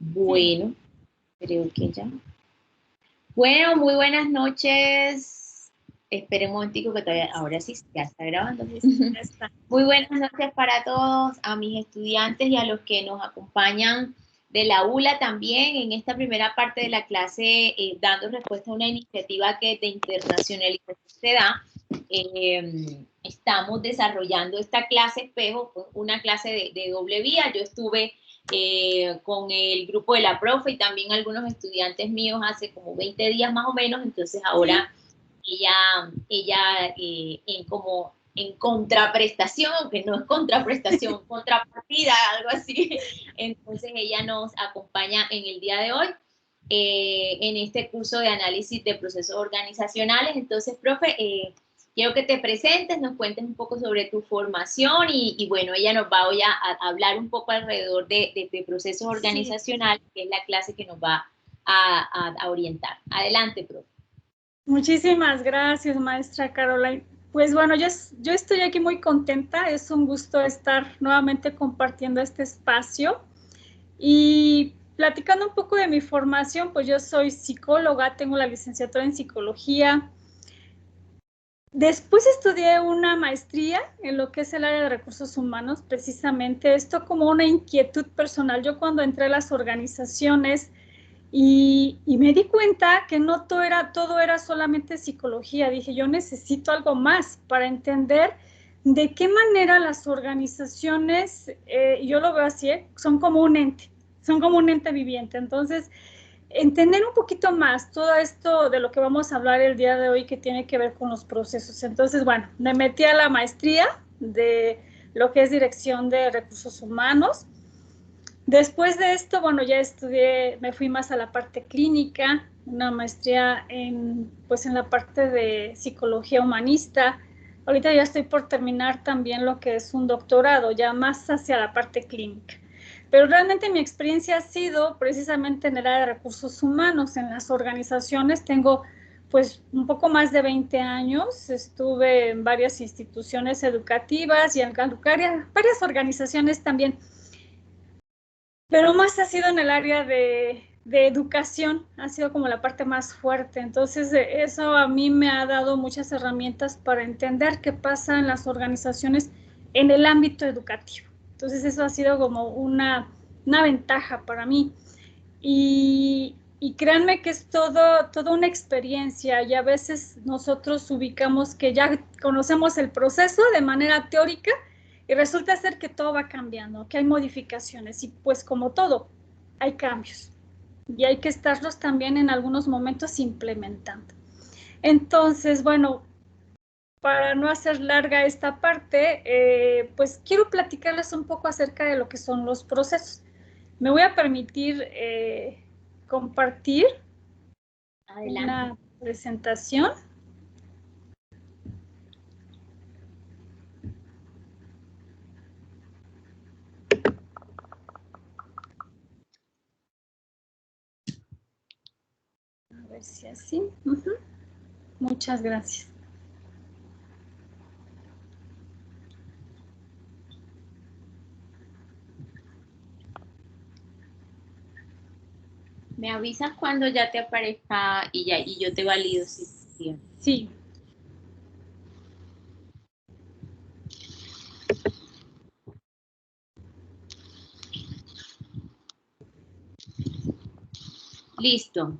Sí. Bueno, creo que ya. Bueno, muy buenas noches. Espera un momentico que todavía, ahora sí, ya está grabando. Ya está. Muy buenas noches para todos, a mis estudiantes y a los que nos acompañan de la ULA también en esta primera parte de la clase, dando respuesta a una iniciativa que de internacionalización se da. Estamos desarrollando esta clase espejo, una clase de doble vía. Yo estuve con el grupo de la profe y también algunos estudiantes míos hace como 20 días más o menos, entonces ahora ella en como en contraprestación, que no es contraprestación, contrapartida, algo así. Entonces ella nos acompaña en el día de hoy en este curso de análisis de procesos organizacionales. Entonces, profe, quiero que te presentes, nos cuentes un poco sobre tu formación y bueno, ella nos va hoy a hablar un poco alrededor de procesos Sí. organizacionales, que es la clase que nos va a orientar. Adelante, profe. Muchísimas gracias, maestra Caroline. Pues bueno, yo estoy aquí muy contenta. Es un gusto estar nuevamente compartiendo este espacio y platicando un poco de mi formación. Pues yo soy psicóloga, tengo la licenciatura en psicología. Después estudié una maestría en lo que es el área de recursos humanos, precisamente esto como una inquietud personal. Yo cuando entré a las organizaciones y me di cuenta que no todo era solamente psicología. Dije, yo necesito algo más para entender de qué manera las organizaciones, yo lo veo así, son como un ente viviente. Entonces, entender un poquito más todo esto de lo que vamos a hablar el día de hoy que tiene que ver con los procesos. Entonces, bueno, me metí a la maestría de lo que es dirección de recursos humanos. Después de esto, bueno, ya estudié, me fui más a la parte clínica, una maestría pues en la parte de psicología humanista. Ahorita ya estoy por terminar también lo que es un doctorado, ya más hacia la parte clínica. Pero realmente mi experiencia ha sido precisamente en el área de recursos humanos, en las organizaciones. Tengo pues un poco más de 20 años, estuve en varias instituciones educativas y en varias organizaciones también, pero más ha sido en el área de educación, ha sido como la parte más fuerte. Entonces, eso a mí me ha dado muchas herramientas para entender qué pasa en las organizaciones en el ámbito educativo. Entonces, eso ha sido como una ventaja para mí. Y créanme que es toda una experiencia y a veces nosotros ubicamos que ya conocemos el proceso de manera teórica y resulta ser que todo va cambiando, que hay modificaciones y pues como todo, hay cambios y hay que estarlos también en algunos momentos implementando. Entonces, bueno, para no hacer larga esta parte, pues quiero platicarles un poco acerca de lo que son los procesos. Me voy a permitir compartir Adelante. una presentación. A ver si así. Muchas gracias. Me avisas cuando ya te aparezca y yo te valido si sí. Sí. Listo.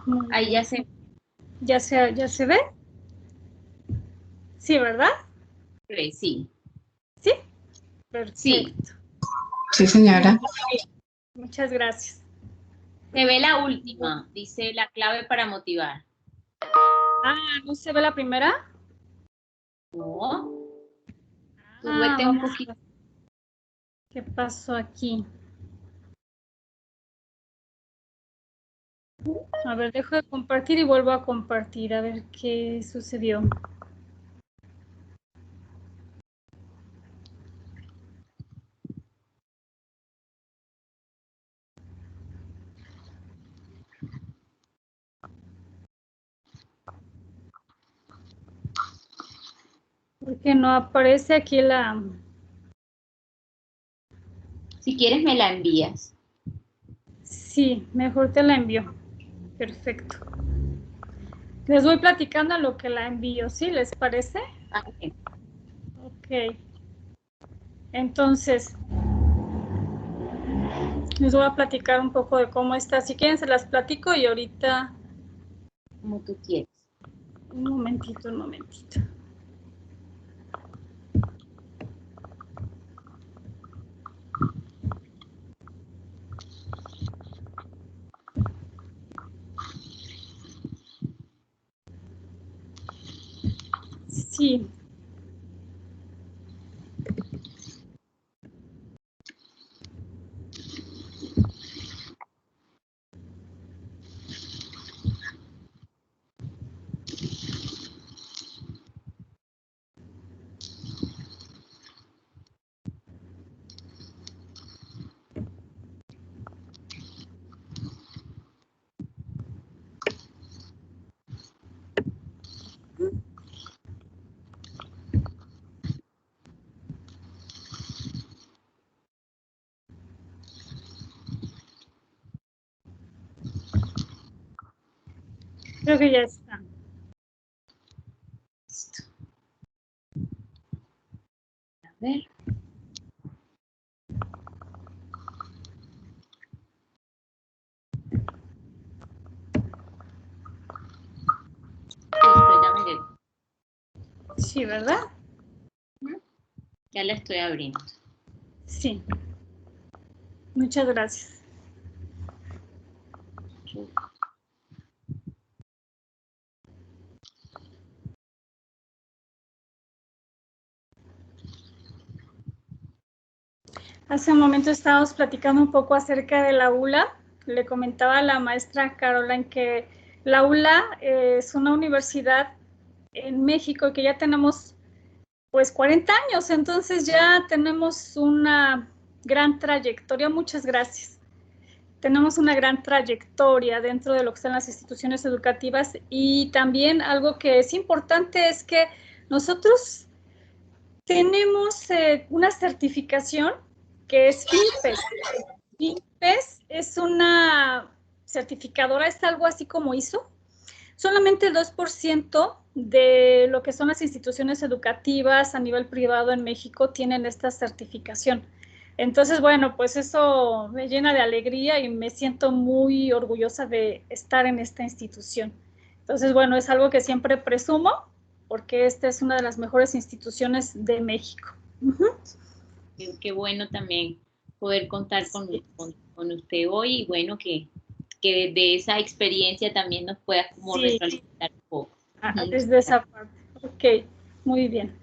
Muy Ahí ya bien. se Ya se ve? Sí, ¿verdad? ve, sí. Sí. Sí. Perfecto. Sí, señora. Muchas gracias. Se ve la última, dice la clave para motivar. Ah, ¿no se ve la primera? No, Ah, súbete un vamos poquito. a ver qué pasó aquí. A ver, dejo de compartir y vuelvo a compartir, a ver qué sucedió. Porque no aparece aquí la... Si quieres me la envías. Sí, mejor te la envío. Perfecto. Les voy platicando a lo que la envío, ¿sí? ¿Les parece? Okay. Ok. Entonces, les voy a platicar un poco de cómo está. Si quieren, se las platico y ahorita... Como tú quieres. Un momentito, un momentito. Sí. Creo que ya está. Listo. A ver. Listo, ya me llegó. Sí, ¿verdad? Ya la estoy abriendo. Sí. Muchas gracias. Hace un momento estábamos platicando un poco acerca de la ULA. Le comentaba a la maestra Caroline que la ULA es una universidad en México que ya tenemos pues 40 años, entonces ya tenemos una gran trayectoria. Muchas gracias. Tenemos una gran trayectoria dentro de lo que son las instituciones educativas y también algo que es importante es que nosotros tenemos una certificación que es FINPES. FINPES es una certificadora, es algo así como ISO. Solamente el 2% de lo que son las instituciones educativas a nivel privado en México tienen esta certificación. Entonces, bueno, pues eso me llena de alegría y me siento muy orgullosa de estar en esta institución. Entonces, bueno, es algo que siempre presumo porque esta es una de las mejores instituciones de México. Qué bueno también poder contar con usted hoy y bueno, que de esa experiencia también nos pueda como retroalimentar un poco. Desde esa parte. Ok, muy bien.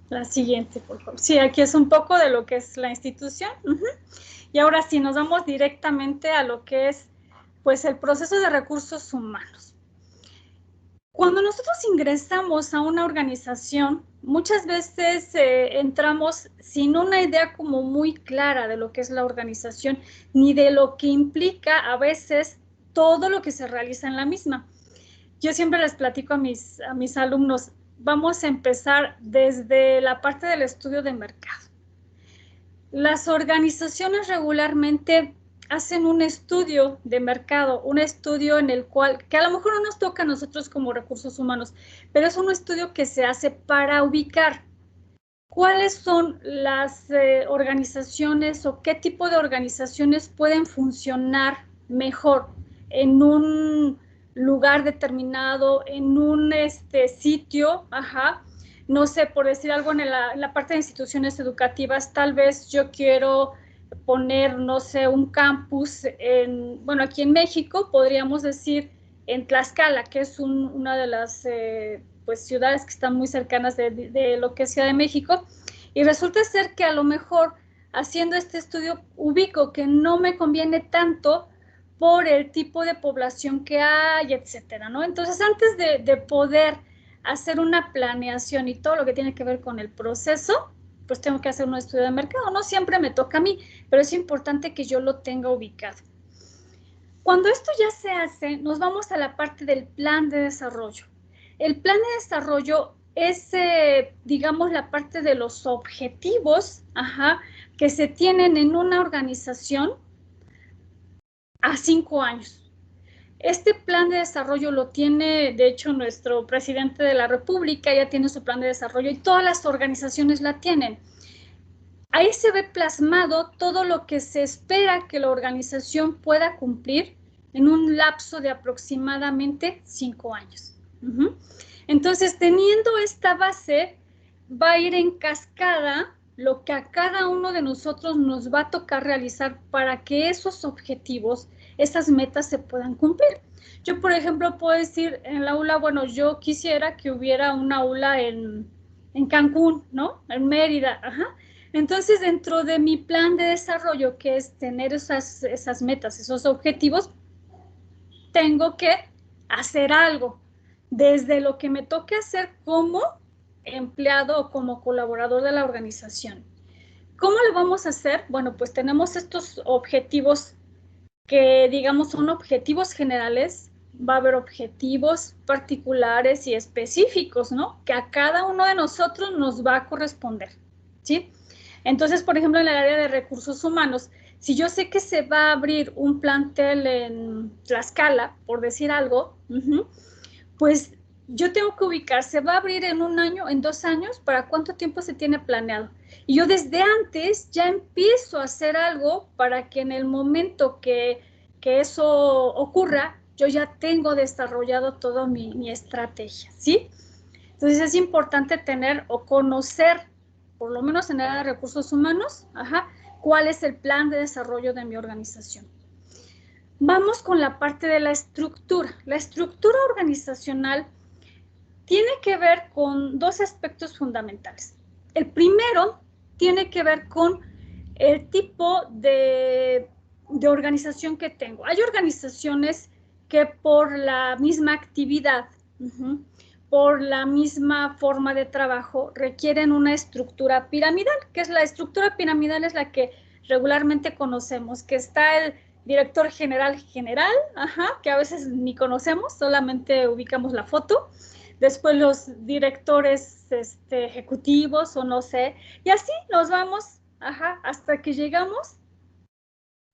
La siguiente, por favor. Sí, aquí es un poco de lo que es la institución. Y ahora sí, nos vamos directamente a lo que es, pues, el proceso de recursos humanos. Cuando nosotros ingresamos a una organización, muchas veces entramos sin una idea como muy clara de lo que es la organización, ni de lo que implica a veces todo lo que se realiza en la misma. Yo siempre les platico a mis alumnos, vamos a empezar desde la parte del estudio de mercado. Las organizaciones regularmente hacen un estudio de mercado, un estudio en el cual, que a lo mejor no nos toca a nosotros como recursos humanos, pero es un estudio que se hace para ubicar cuáles son las organizaciones o qué tipo de organizaciones pueden funcionar mejor en un lugar determinado, en un sitio, no sé, por decir algo en la parte de instituciones educativas, tal vez yo quiero poner, no sé, un campus bueno, aquí en México podríamos decir en Tlaxcala, que es una de las pues ciudades que están muy cercanas de lo que es Ciudad de México, y resulta ser que a lo mejor haciendo este estudio ubico que no me conviene tanto por el tipo de población que hay, etcétera, ¿no? Entonces, antes de poder hacer una planeación y todo lo que tiene que ver con el proceso, pues tengo que hacer un estudio de mercado. No siempre me toca a mí, pero es importante que yo lo tenga ubicado. Cuando esto ya se hace, nos vamos a la parte del plan de desarrollo. El plan de desarrollo es, digamos, la parte de los objetivos, que se tienen en una organización a 5 años. Este plan de desarrollo lo tiene, de hecho, nuestro presidente de la República ya tiene su plan de desarrollo y todas las organizaciones la tienen. Ahí se ve plasmado todo lo que se espera que la organización pueda cumplir en un lapso de aproximadamente 5 años. Entonces, teniendo esta base, va a ir en cascada lo que a cada uno de nosotros nos va a tocar realizar para que esos objetivos, esas metas se puedan cumplir. Yo, por ejemplo, puedo decir en el aula, bueno, yo quisiera que hubiera un aula en Cancún, ¿no? En Mérida, Entonces, dentro de mi plan de desarrollo, que es tener esas metas, esos objetivos, tengo que hacer algo, desde lo que me toque hacer como empleado o como colaborador de la organización. ¿Cómo lo vamos a hacer? Bueno, pues tenemos estos objetivos que, digamos, son objetivos generales. Va a haber objetivos particulares y específicos, ¿no? Que a cada uno de nosotros nos va a corresponder, ¿sí? Entonces, por ejemplo, en el área de recursos humanos, si yo sé que se va a abrir un plantel en Tlaxcala, por decir algo, pues yo tengo que ubicar, ¿se va a abrir en 1 año, en 2 años? ¿Para cuánto tiempo se tiene planeado? Y yo desde antes ya empiezo a hacer algo para que en el momento que eso ocurra, yo ya tengo desarrollado toda mi estrategia, ¿sí? Entonces es importante tener o conocer, por lo menos en el área de recursos humanos, cuál es el plan de desarrollo de mi organización. Vamos con la parte de la estructura. La estructura organizacional tiene que ver con 2 aspectos fundamentales. El primero tiene que ver con el tipo de organización que tengo. Hay organizaciones que por la misma actividad, por la misma forma de trabajo, requieren una estructura piramidal, que es la estructura piramidal, es la que regularmente conocemos, que está el director general, que a veces ni conocemos, solamente ubicamos la foto. Después los directores ejecutivos o no sé, y así nos vamos, hasta que llegamos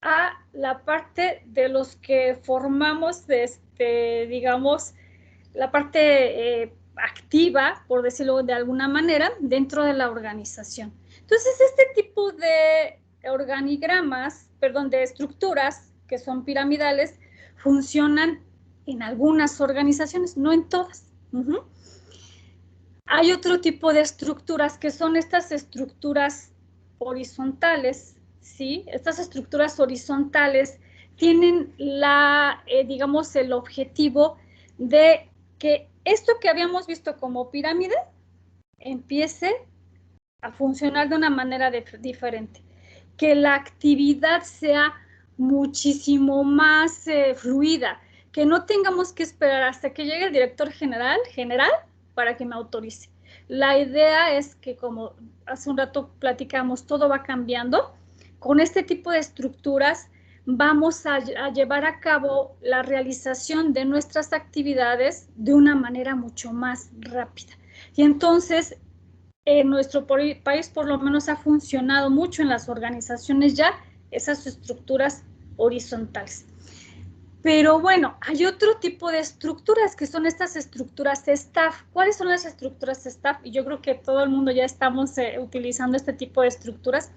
a la parte de los que formamos, digamos, la parte activa, por decirlo de alguna manera, dentro de la organización. Entonces, este tipo de organigramas, de estructuras que son piramidales, funcionan en algunas organizaciones, no en todas. Hay otro tipo de estructuras que son estas estructuras horizontales, ¿sí? Estas estructuras horizontales tienen digamos, el objetivo de que esto que habíamos visto como pirámide empiece a funcionar de una manera diferente, que la actividad sea muchísimo más fluida, que no tengamos que esperar hasta que llegue el director general para que me autorice. La idea es que, como hace un rato platicamos, todo va cambiando. Con este tipo de estructuras vamos a llevar a cabo la realización de nuestras actividades de una manera mucho más rápida. Y entonces, en nuestro país por lo menos ha funcionado mucho en las organizaciones ya esas estructuras horizontales. Pero bueno, hay otro tipo de estructuras que son estas estructuras staff. ¿Cuáles son las estructuras staff? Y yo creo que todo el mundo ya estamos utilizando este tipo de estructuras.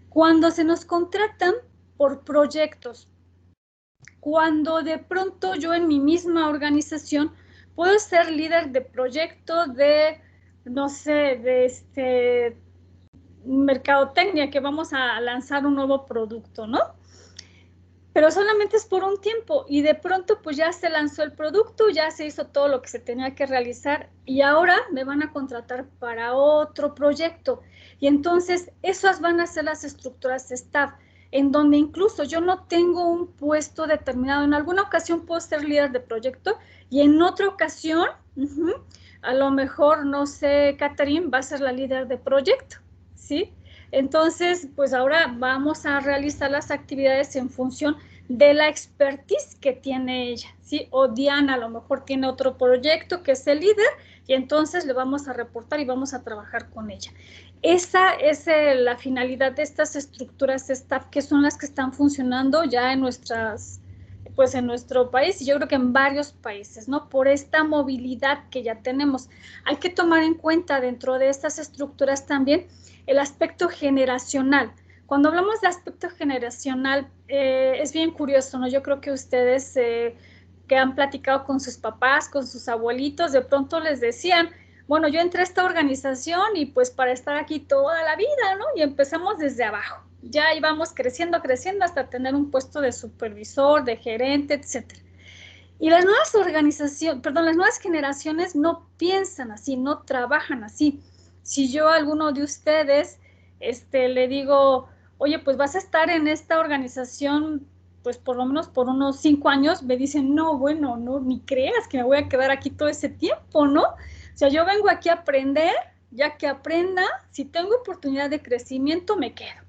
Cuando se nos contratan por proyectos, cuando de pronto yo en mi misma organización puedo ser líder de proyecto de, no sé, de mercadotecnia, que vamos a lanzar un nuevo producto, ¿no? Pero solamente es por un tiempo y de pronto pues ya se lanzó el producto, ya se hizo todo lo que se tenía que realizar y ahora me van a contratar para otro proyecto. Y entonces esas van a ser las estructuras de staff, en donde incluso yo no tengo un puesto determinado. En alguna ocasión puedo ser líder de proyecto y en otra ocasión, a lo mejor, no sé, Catherine va a ser la líder de proyecto, ¿sí? Entonces, pues ahora vamos a realizar las actividades en función de la expertise que tiene ella, ¿sí? O Diana a lo mejor tiene otro proyecto que es el líder y entonces le vamos a reportar y vamos a trabajar con ella. Esa es la finalidad de estas estructuras de staff, que son las que están funcionando ya en pues en nuestro país y yo creo que en varios países, ¿no? Por esta movilidad que ya tenemos. Hay que tomar en cuenta dentro de estas estructuras también el aspecto generacional. Cuando hablamos de aspecto generacional, es bien curioso, ¿no? Yo creo que ustedes que han platicado con sus papás, con sus abuelitos, de pronto les decían, bueno, yo entré a esta organización y pues para estar aquí toda la vida, ¿no? Y empezamos desde abajo. Ya íbamos creciendo, creciendo hasta tener un puesto de supervisor, de gerente, etcétera. Y las nuevas organizaciones, perdón, las nuevas generaciones no piensan así, no trabajan así. Si yo a alguno de ustedes le digo, oye, pues vas a estar en esta organización, pues por lo menos por unos 5 años, me dicen, no, bueno, no, ni creas que me voy a quedar aquí todo ese tiempo, ¿no? O sea, yo vengo aquí a aprender, ya que aprenda, si tengo oportunidad de crecimiento, me quedo.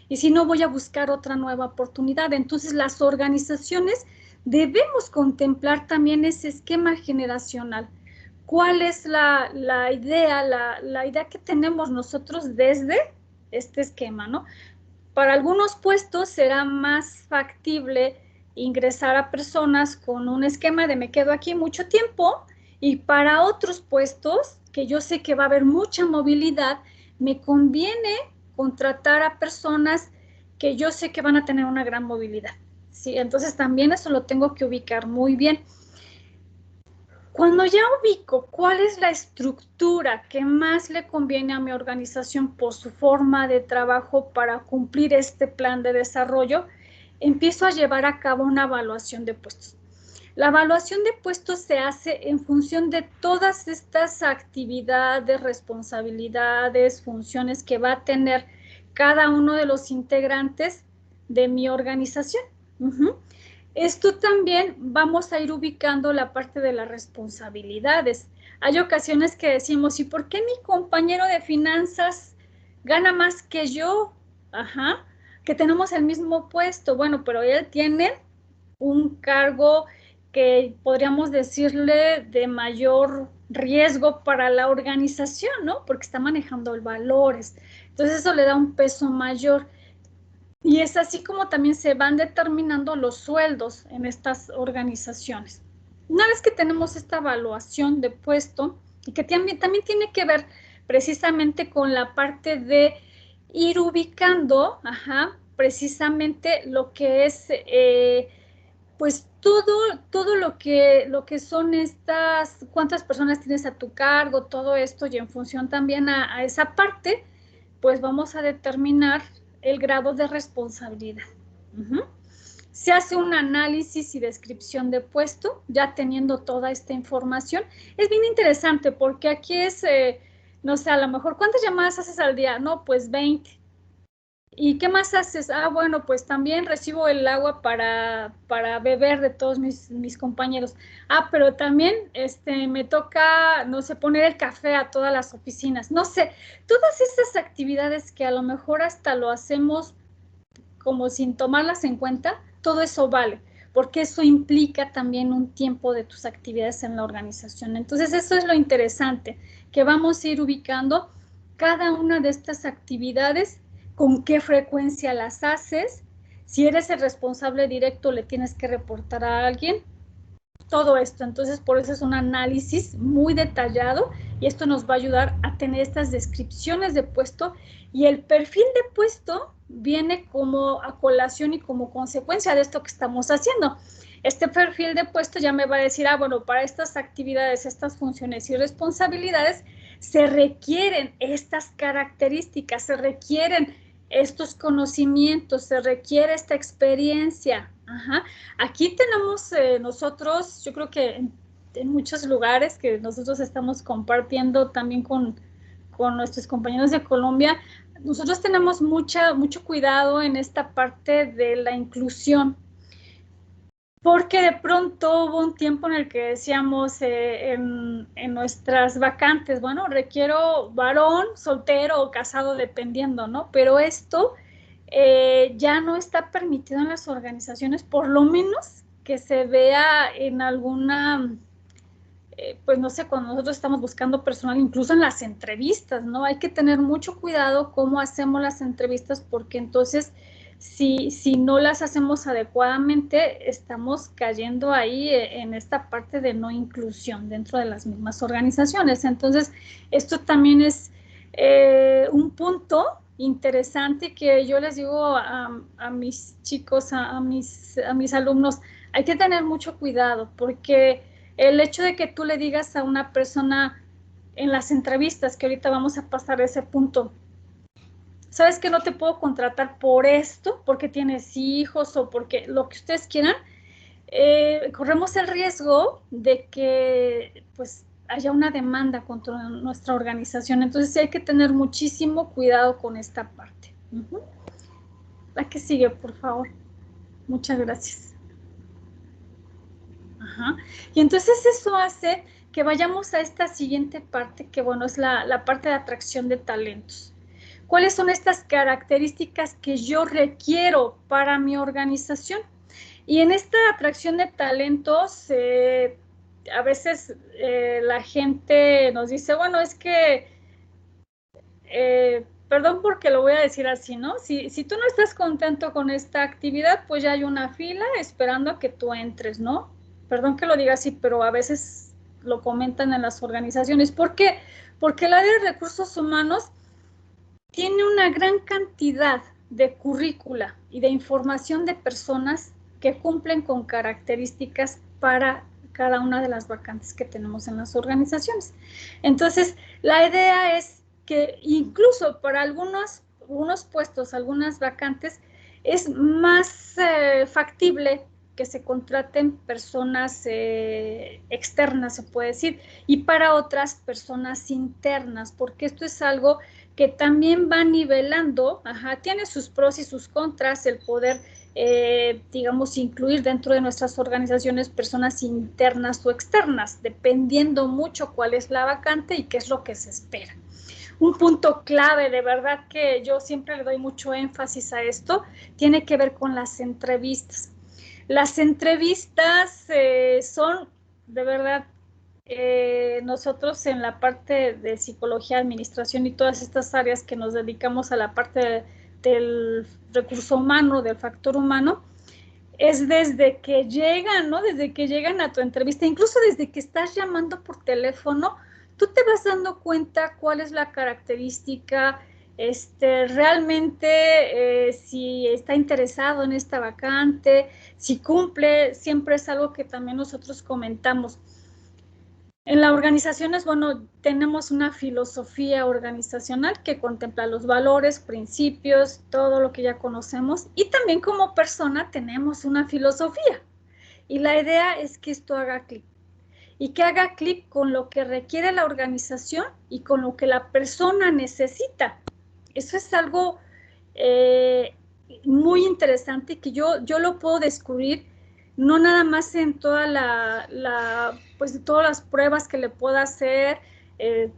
Y si no, voy a buscar otra nueva oportunidad. Entonces, las organizaciones debemos contemplar también ese esquema generacional. ¿Cuál es la idea, la idea que tenemos nosotros desde este esquema, ¿no? Para algunos puestos será más factible ingresar a personas con un esquema de me quedo aquí mucho tiempo y para otros puestos que yo sé que va a haber mucha movilidad, me conviene contratar a personas que yo sé que van a tener una gran movilidad. ¿Sí? Entonces también eso lo tengo que ubicar muy bien. Cuando ya ubico cuál es la estructura que más le conviene a mi organización por su forma de trabajo para cumplir este plan de desarrollo, empiezo a llevar a cabo una evaluación de puestos. La evaluación de puestos se hace en función de todas estas actividades, responsabilidades, funciones que va a tener cada uno de los integrantes de mi organización. Esto también vamos a ir ubicando la parte de las responsabilidades. Hay ocasiones que decimos, ¿y por qué mi compañero de finanzas gana más que yo? Ajá, que tenemos el mismo puesto. Bueno, pero él tiene un cargo que podríamos decirle de mayor riesgo para la organización, ¿no? Porque está manejando valores. Entonces eso le da un peso mayor. Y es así como también se van determinando los sueldos en estas organizaciones. Una vez que tenemos esta evaluación de puesto, y que también tiene que ver precisamente con la parte de ir ubicando, precisamente lo que es, pues todo lo que son estas, cuántas personas tienes a tu cargo, todo esto, y en función también a esa parte, pues vamos a determinar el grado de responsabilidad. Se hace un análisis y descripción de puesto, ya teniendo toda esta información. Es bien interesante porque aquí es, no sé, a lo mejor, ¿cuántas llamadas haces al día? No, pues 20. ¿Y qué más haces? Ah, bueno, pues también recibo el agua para beber de todos mis compañeros. Ah, pero también me toca, no sé, poner el café a todas las oficinas. No sé, todas esas actividades que a lo mejor hasta lo hacemos como sin tomarlas en cuenta, todo eso vale, porque eso implica también un tiempo de tus actividades en la organización. Entonces, eso es lo interesante, que vamos a ir ubicando cada una de estas actividades, con qué frecuencia las haces. Si eres el responsable directo, le tienes que reportar a alguien. Todo esto, entonces por eso es un análisis muy detallado y esto nos va a ayudar a tener estas descripciones de puesto, y el perfil de puesto viene como a colación y como consecuencia de esto que estamos haciendo. Este perfil de puesto ya me va a decir, ah, bueno, para estas actividades, estas funciones y responsabilidades se requieren estas características, se requieren estos conocimientos, se requiere esta experiencia. Aquí tenemos nosotros, yo creo que en muchos lugares que nosotros estamos compartiendo también con nuestros compañeros de Colombia, nosotros tenemos mucho cuidado en esta parte de la inclusión. porque de pronto hubo un tiempo en el que decíamos en nuestras vacantes, bueno, requiero varón, soltero o casado, dependiendo, ¿no? Pero esto ya no está permitido en las organizaciones, por lo menos que se vea en alguna, pues no sé, cuando nosotros estamos buscando personal, incluso en las entrevistas, ¿no? Hay que tener mucho cuidado cómo hacemos las entrevistas, porque entonces si no las hacemos adecuadamente, estamos cayendo ahí en esta parte de no inclusión dentro de las mismas organizaciones. Entonces, esto también es un punto interesante que yo les digo a mis chicos, a mis alumnos, hay que tener mucho cuidado, porque el hecho de que tú le digas a una persona en las entrevistas, que ahorita vamos a pasar a ese punto, sabes que no te puedo contratar por esto, porque tienes hijos o porque lo que ustedes quieran, corremos el riesgo de que pues haya una demanda contra nuestra organización. Entonces sí hay que tener muchísimo cuidado con esta parte. La que sigue, por favor. Muchas gracias. Ajá. Y entonces eso hace que vayamos a esta siguiente parte, que bueno, es la parte de atracción de talentos. ¿Cuáles son estas características que yo requiero para mi organización? Y en esta atracción de talentos, a veces la gente nos dice, bueno, es que, perdón porque lo voy a decir así, ¿no? Si tú no estás contento con esta actividad, pues ya hay una fila esperando a que tú entres, ¿no? Perdón que lo diga así, pero a veces lo comentan en las organizaciones. ¿Por qué? Porque el área de recursos humanos tiene una gran cantidad de currícula y de información de personas que cumplen con características para cada una de las vacantes que tenemos en las organizaciones. Entonces, la idea es que incluso para algunos puestos, algunas vacantes, es más factible que se contraten personas externas, se puede decir, y para otras personas internas, porque esto es algo que también va nivelando, tiene sus pros y sus contras, el poder, digamos, incluir dentro de nuestras organizaciones personas internas o externas, dependiendo mucho cuál es la vacante y qué es lo que se espera. Un punto clave, de verdad que yo siempre le doy mucho énfasis a esto, tiene que ver con las entrevistas. Las entrevistas son, de verdad, nosotros en la parte de psicología, administración y todas estas áreas que nos dedicamos a la parte del recurso humano, del factor humano, es desde que llegan, ¿no? Desde que llegan a tu entrevista, incluso desde que estás llamando por teléfono, tú te vas dando cuenta cuál es la característica, realmente si está interesado en esta vacante, si cumple, siempre es algo que también nosotros comentamos. En las organizaciones, bueno, tenemos una filosofía organizacional que contempla los valores, principios, todo lo que ya conocemos, y también como persona tenemos una filosofía. Y la idea es que esto haga clic, y que haga clic con lo que requiere la organización y con lo que la persona necesita. Eso es algo muy interesante que yo lo puedo descubrir no nada más en toda pues todas las pruebas que le pueda hacer,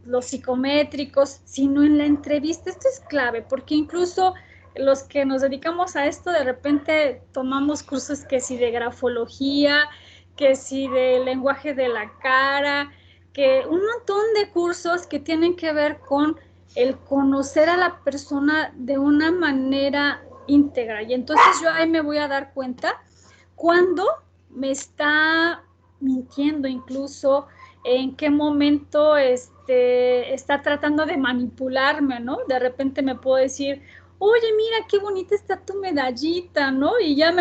los psicométricos, sino en la entrevista. Esto es clave, porque incluso los que nos dedicamos a esto, de repente tomamos cursos que si de grafología, que si de lenguaje de la cara, que un montón de cursos que tienen que ver con el conocer a la persona de una manera íntegra. Y entonces yo ahí me voy a dar cuenta cuando me está mintiendo, incluso en qué momento está tratando de manipularme, ¿no? De repente me puedo decir, oye, mira qué bonita está tu medallita, ¿no? Y ya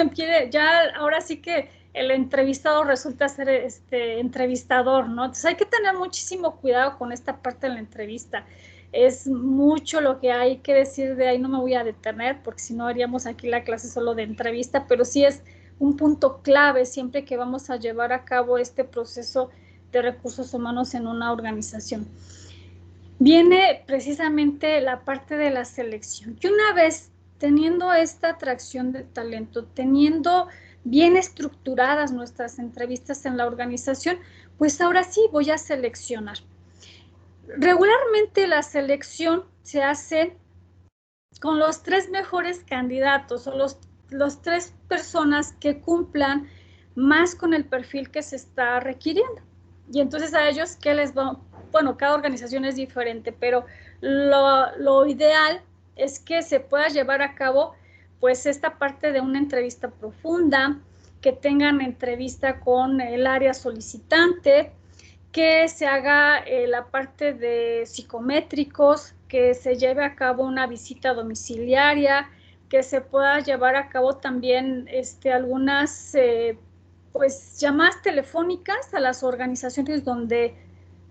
ahora sí que el entrevistado resulta ser entrevistador, ¿no? Entonces hay que tener muchísimo cuidado con esta parte de la entrevista. Es mucho lo que hay que decir, de ahí no me voy a detener, porque si no haríamos aquí la clase solo de entrevista, pero sí es un punto clave siempre que vamos a llevar a cabo este proceso de recursos humanos en una organización. Viene precisamente la parte de la selección. Y una vez teniendo esta atracción de talento, teniendo bien estructuradas nuestras entrevistas en la organización, pues ahora sí voy a seleccionar. Regularmente la selección se hace con los 3 mejores candidatos o los 3 personas que cumplan más con el perfil que se está requiriendo. Y entonces a ellos, ¿qué les va? Bueno, cada organización es diferente, pero lo ideal es que se pueda llevar a cabo pues esta parte de una entrevista profunda, que tengan entrevista con el área solicitante, que se haga la parte de psicométricos, que se lleve a cabo una visita domiciliaria, que se pueda llevar a cabo también algunas pues llamadas telefónicas a las organizaciones donde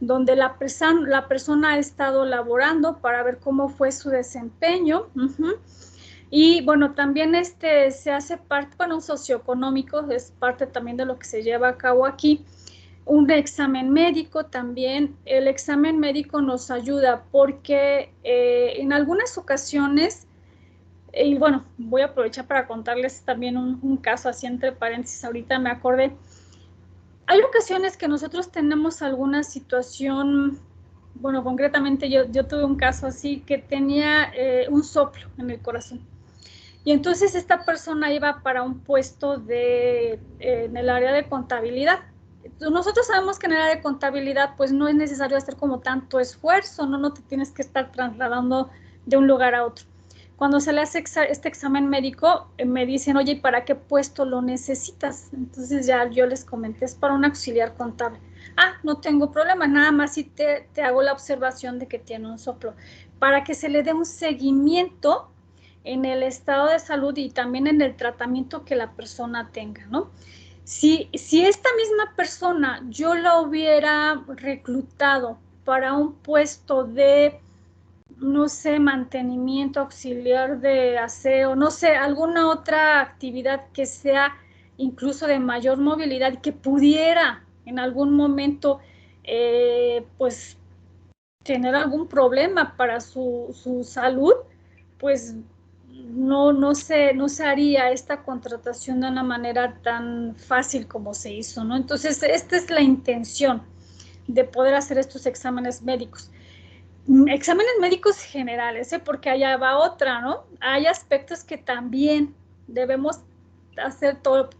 la persona ha estado laborando para ver cómo fue su desempeño. Y bueno, también se hace parte, bueno, socioeconómico, es parte también de lo que se lleva a cabo aquí. Un examen médico también. El examen médico nos ayuda porque en algunas ocasiones, y bueno, voy a aprovechar para contarles también un caso así entre paréntesis, ahorita me acordé. Hay ocasiones que nosotros tenemos alguna situación, bueno, concretamente yo tuve un caso así que tenía un soplo en el corazón. Y entonces esta persona iba para un puesto en el área de contabilidad. Nosotros sabemos que en el área de contabilidad pues no es necesario hacer como tanto esfuerzo, no te tienes que estar trasladando de un lugar a otro. Cuando se le hace este examen médico, me dicen, oye, ¿y para qué puesto lo necesitas? Entonces ya yo les comenté, es para un auxiliar contable. Ah, no tengo problema, nada más si te hago la observación de que tiene un soplo, para que se le dé un seguimiento en el estado de salud y también en el tratamiento que la persona tenga, ¿no? Si esta misma persona yo la hubiera reclutado para un puesto de, no sé, mantenimiento, auxiliar de aseo, no sé, alguna otra actividad que sea incluso de mayor movilidad y que pudiera en algún momento, pues, tener algún problema para su salud, pues no se haría esta contratación de una manera tan fácil como se hizo, ¿no? Entonces, esta es la intención de poder hacer estos exámenes médicos. Exámenes médicos generales, porque allá va otra, ¿no? Hay aspectos que también debemos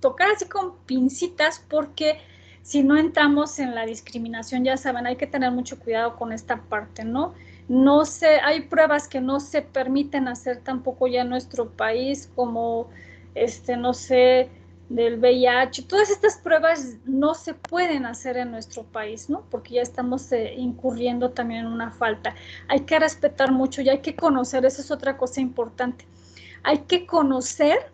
tocar así con pincitas, porque si no entramos en la discriminación, ya saben, hay que tener mucho cuidado con esta parte, ¿no? No sé, hay pruebas que no se permiten hacer tampoco ya en nuestro país, como, no sé, del VIH. Todas estas pruebas no se pueden hacer en nuestro país, ¿no? Porque ya estamos incurriendo también en una falta. Hay que respetar mucho y hay que conocer, eso es otra cosa importante. Hay que conocer,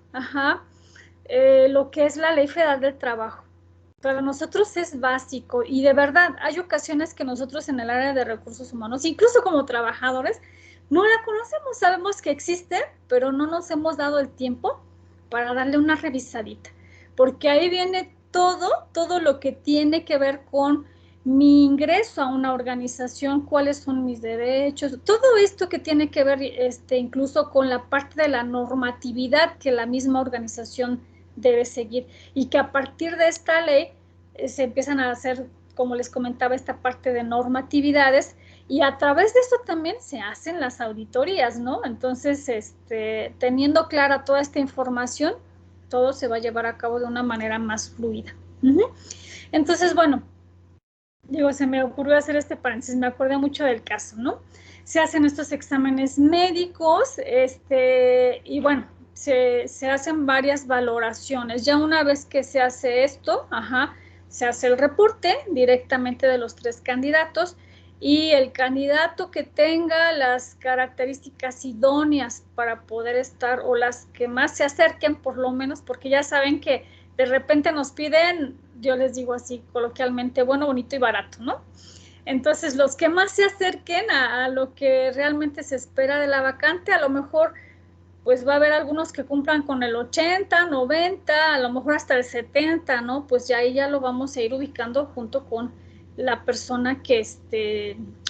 lo que es la Ley Federal del Trabajo. Para nosotros es básico y de verdad hay ocasiones que nosotros en el área de recursos humanos, incluso como trabajadores, no la conocemos, sabemos que existe, pero no nos hemos dado el tiempo para darle una revisadita, porque ahí viene todo lo que tiene que ver con mi ingreso a una organización, cuáles son mis derechos, todo esto que tiene que ver incluso con la parte de la normatividad que la misma organización debe seguir, y que a partir de esta ley se empiezan a hacer, como les comentaba, esta parte de normatividades, y a través de eso también se hacen las auditorías, ¿no? Entonces, teniendo clara toda esta información, todo se va a llevar a cabo de una manera más fluida. Entonces, bueno, digo, se me ocurrió hacer este paréntesis, me acordé mucho del caso, ¿no? Se hacen estos exámenes médicos, y bueno, se hacen varias valoraciones. Ya una vez que se hace esto, se hace el reporte directamente de los 3 candidatos, y el candidato que tenga las características idóneas para poder estar, o las que más se acerquen por lo menos, porque ya saben que de repente nos piden, yo les digo así coloquialmente, bueno, bonito y barato, ¿no? Entonces, los que más se acerquen a lo que realmente se espera de la vacante, a lo mejor pues va a haber algunos que cumplan con el 80, 90, a lo mejor hasta el 70, ¿no? Pues ya ahí ya lo vamos a ir ubicando junto con la persona que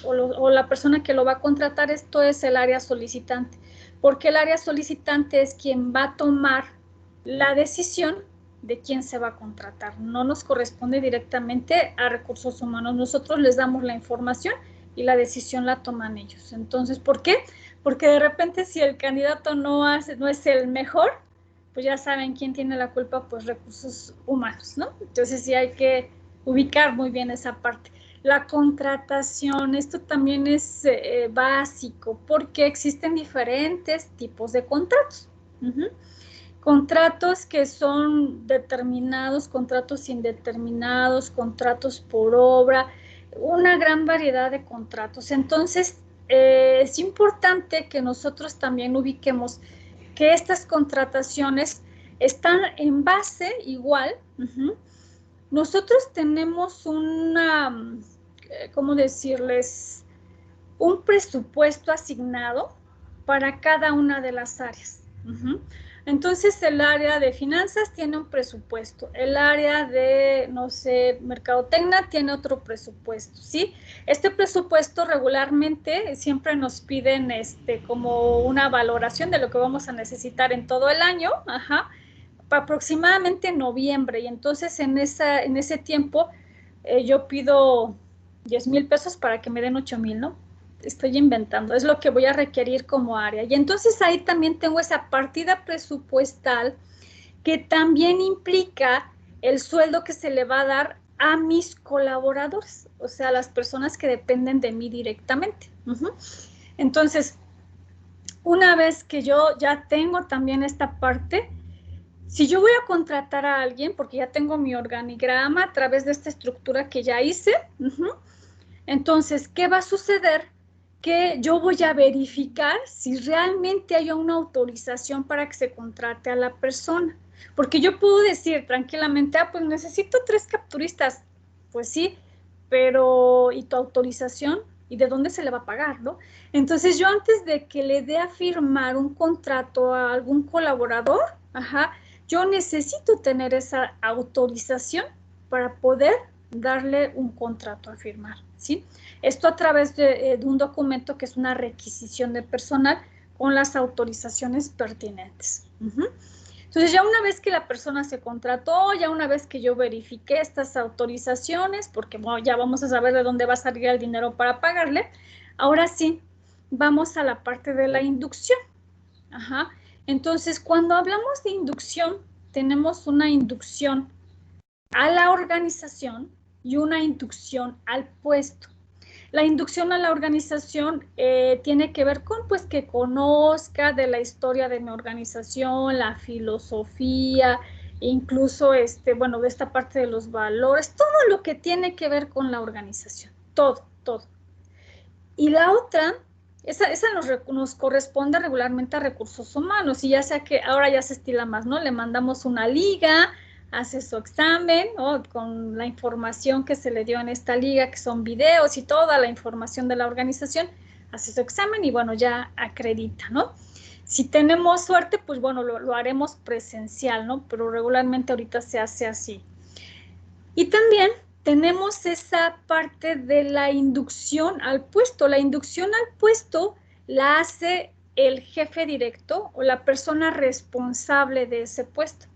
o la persona que lo va a contratar. Esto es el área solicitante, porque el área solicitante es quien va a tomar la decisión de quién se va a contratar. No nos corresponde directamente a recursos humanos. Nosotros les damos la información y la decisión la toman ellos. Entonces, ¿por qué? Porque de repente si el candidato no es el mejor, pues ya saben quién tiene la culpa, pues recursos humanos, ¿no? Entonces sí hay que ubicar muy bien esa parte. La contratación, esto también es básico, porque existen diferentes tipos de contratos. Contratos que son determinados, contratos indeterminados, contratos por obra, una gran variedad de contratos. Entonces, es importante que nosotros también ubiquemos que estas contrataciones están en base igual. Nosotros tenemos una, ¿cómo decirles? Un presupuesto asignado para cada una de las áreas. Entonces, el área de finanzas tiene un presupuesto, el área de, no sé, mercadotecnia tiene otro presupuesto, ¿sí? Este presupuesto regularmente siempre nos piden como una valoración de lo que vamos a necesitar en todo el año, aproximadamente en noviembre, y entonces en ese tiempo yo pido 10,000 pesos para que me den 8,000, ¿no? Estoy inventando, es lo que voy a requerir como área. Y entonces ahí también tengo esa partida presupuestal que también implica el sueldo que se le va a dar a mis colaboradores, o sea, a las personas que dependen de mí directamente. Entonces, una vez que yo ya tengo también esta parte, si yo voy a contratar a alguien, porque ya tengo mi organigrama a través de esta estructura que ya hice, entonces, ¿qué va a suceder? Que yo voy a verificar si realmente hay una autorización para que se contrate a la persona. Porque yo puedo decir tranquilamente, pues necesito 3 capturistas. Pues sí, pero ¿y tu autorización? ¿Y de dónde se le va a pagar, no? Entonces, yo antes de que le dé a firmar un contrato a algún colaborador, yo necesito tener esa autorización para poder darle un contrato a firmar, ¿sí? Esto a través de un documento que es una requisición de personal con las autorizaciones pertinentes. Entonces, ya una vez que la persona se contrató, ya una vez que yo verifiqué estas autorizaciones, porque bueno, ya vamos a saber de dónde va a salir el dinero para pagarle, ahora sí, vamos a la parte de la inducción. Entonces, cuando hablamos de inducción, tenemos una inducción a la organización y una inducción al puesto. La inducción a la organización tiene que ver con pues que conozca de la historia de mi organización, la filosofía, incluso bueno, de esta parte de los valores, todo lo que tiene que ver con la organización, todo. Y la otra, esa nos corresponde regularmente a recursos humanos, y ya sea que ahora ya se estila más, ¿no? Le mandamos una liga, hace su examen, ¿no? Con la información que se le dio en esta liga, que son videos y toda la información de la organización, hace su examen y bueno, ya acredita, ¿no? Si tenemos suerte, pues bueno, lo haremos presencial, ¿no? Pero regularmente ahorita se hace así. Y también tenemos esa parte de la inducción al puesto. La inducción al puesto la hace el jefe directo o la persona responsable de ese puesto.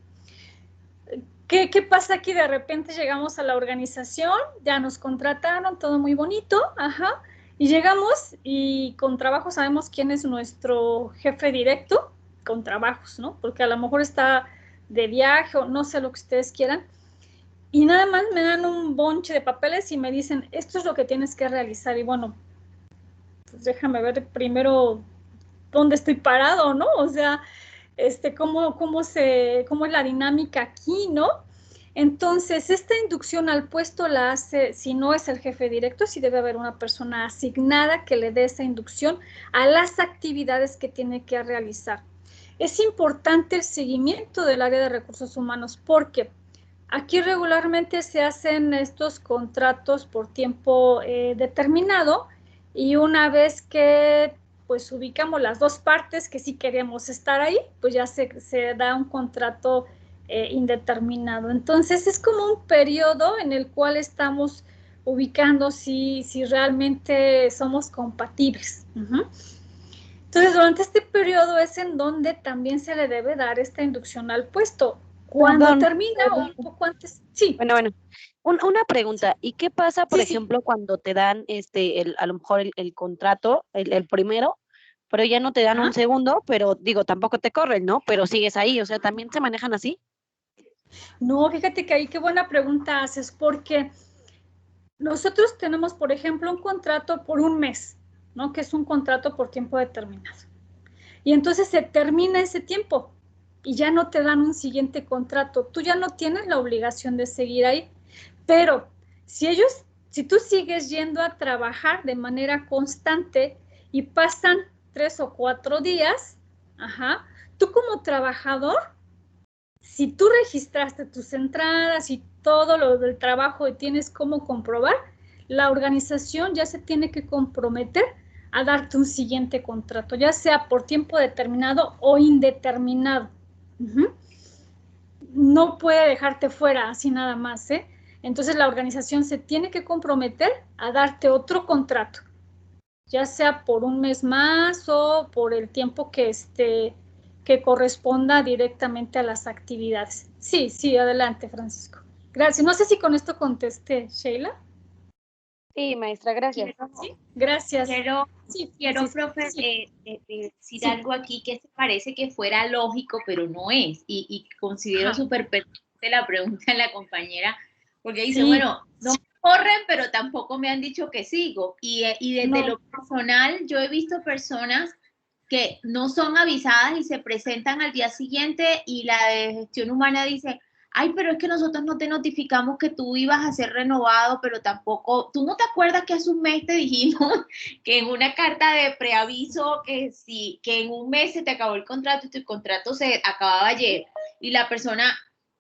¿Qué pasa aquí? De repente llegamos a la organización, ya nos contrataron, todo muy bonito, y llegamos y con trabajo sabemos quién es nuestro jefe directo, con trabajos, ¿no? Porque a lo mejor está de viaje o no sé lo que ustedes quieran, y nada más me dan un bonche de papeles y me dicen, esto es lo que tienes que realizar, y bueno, pues déjame ver primero dónde estoy parado, ¿no? O sea, cómo es la dinámica aquí, ¿no? Entonces, esta inducción al puesto la hace, si no es el jefe directo, sí debe haber una persona asignada que le dé esa inducción a las actividades que tiene que realizar. Es importante el seguimiento del área de recursos humanos porque aquí regularmente se hacen estos contratos por tiempo determinado, y una vez que pues ubicamos las dos partes que sí queremos estar ahí, pues ya se da un contrato indeterminado. Entonces es como un periodo en el cual estamos ubicando si realmente somos compatibles. Entonces durante este periodo es en donde también se le debe dar esta inducción al puesto. Cuando Perdón. termina o un poco antes, sí. Bueno. Una pregunta, ¿y qué pasa, por Sí, ejemplo, cuando te dan a lo mejor el contrato, el primero, pero ya no te dan un segundo, pero digo, tampoco te corren, ¿no? Pero sigues ahí, o sea, ¿también se manejan así? No, fíjate que ahí qué buena pregunta haces, porque nosotros tenemos, por ejemplo, un contrato por un mes, ¿no? Que es un contrato por tiempo determinado. Y entonces se termina ese tiempo y ya no te dan un siguiente contrato. Tú ya no tienes la obligación de seguir ahí. Pero si tú sigues yendo a trabajar de manera constante y pasan 3 o 4 días, tú como trabajador, si tú registraste tus entradas y todo lo del trabajo y tienes cómo comprobar, la organización ya se tiene que comprometer a darte un siguiente contrato, ya sea por tiempo determinado o indeterminado. No puede dejarte fuera así nada más, ¿eh? Entonces la organización se tiene que comprometer a darte otro contrato, ya sea por un mes más o por el tiempo que corresponda directamente a las actividades. Sí, sí, adelante, Francisco. Gracias. No sé si con esto contesté, Sheila. Sí, maestra, gracias. Sí, gracias. Quiero, Sí, profe, sí. decir algo aquí que parece que fuera lógico, pero no es. Y considero súper pertinente la pregunta de la compañera, porque dice, bueno, no me corren, pero tampoco me han dicho que sigo. Y desde lo personal, yo he visto personas que no son avisadas y se presentan al día siguiente y la de gestión humana dice, ay, pero es que nosotros no te notificamos que tú ibas a ser renovado, pero tampoco, ¿tú no te acuerdas que hace un mes te dijimos que en una carta de preaviso que en un mes se te acabó el contrato y tu contrato se acababa ayer? Y la persona,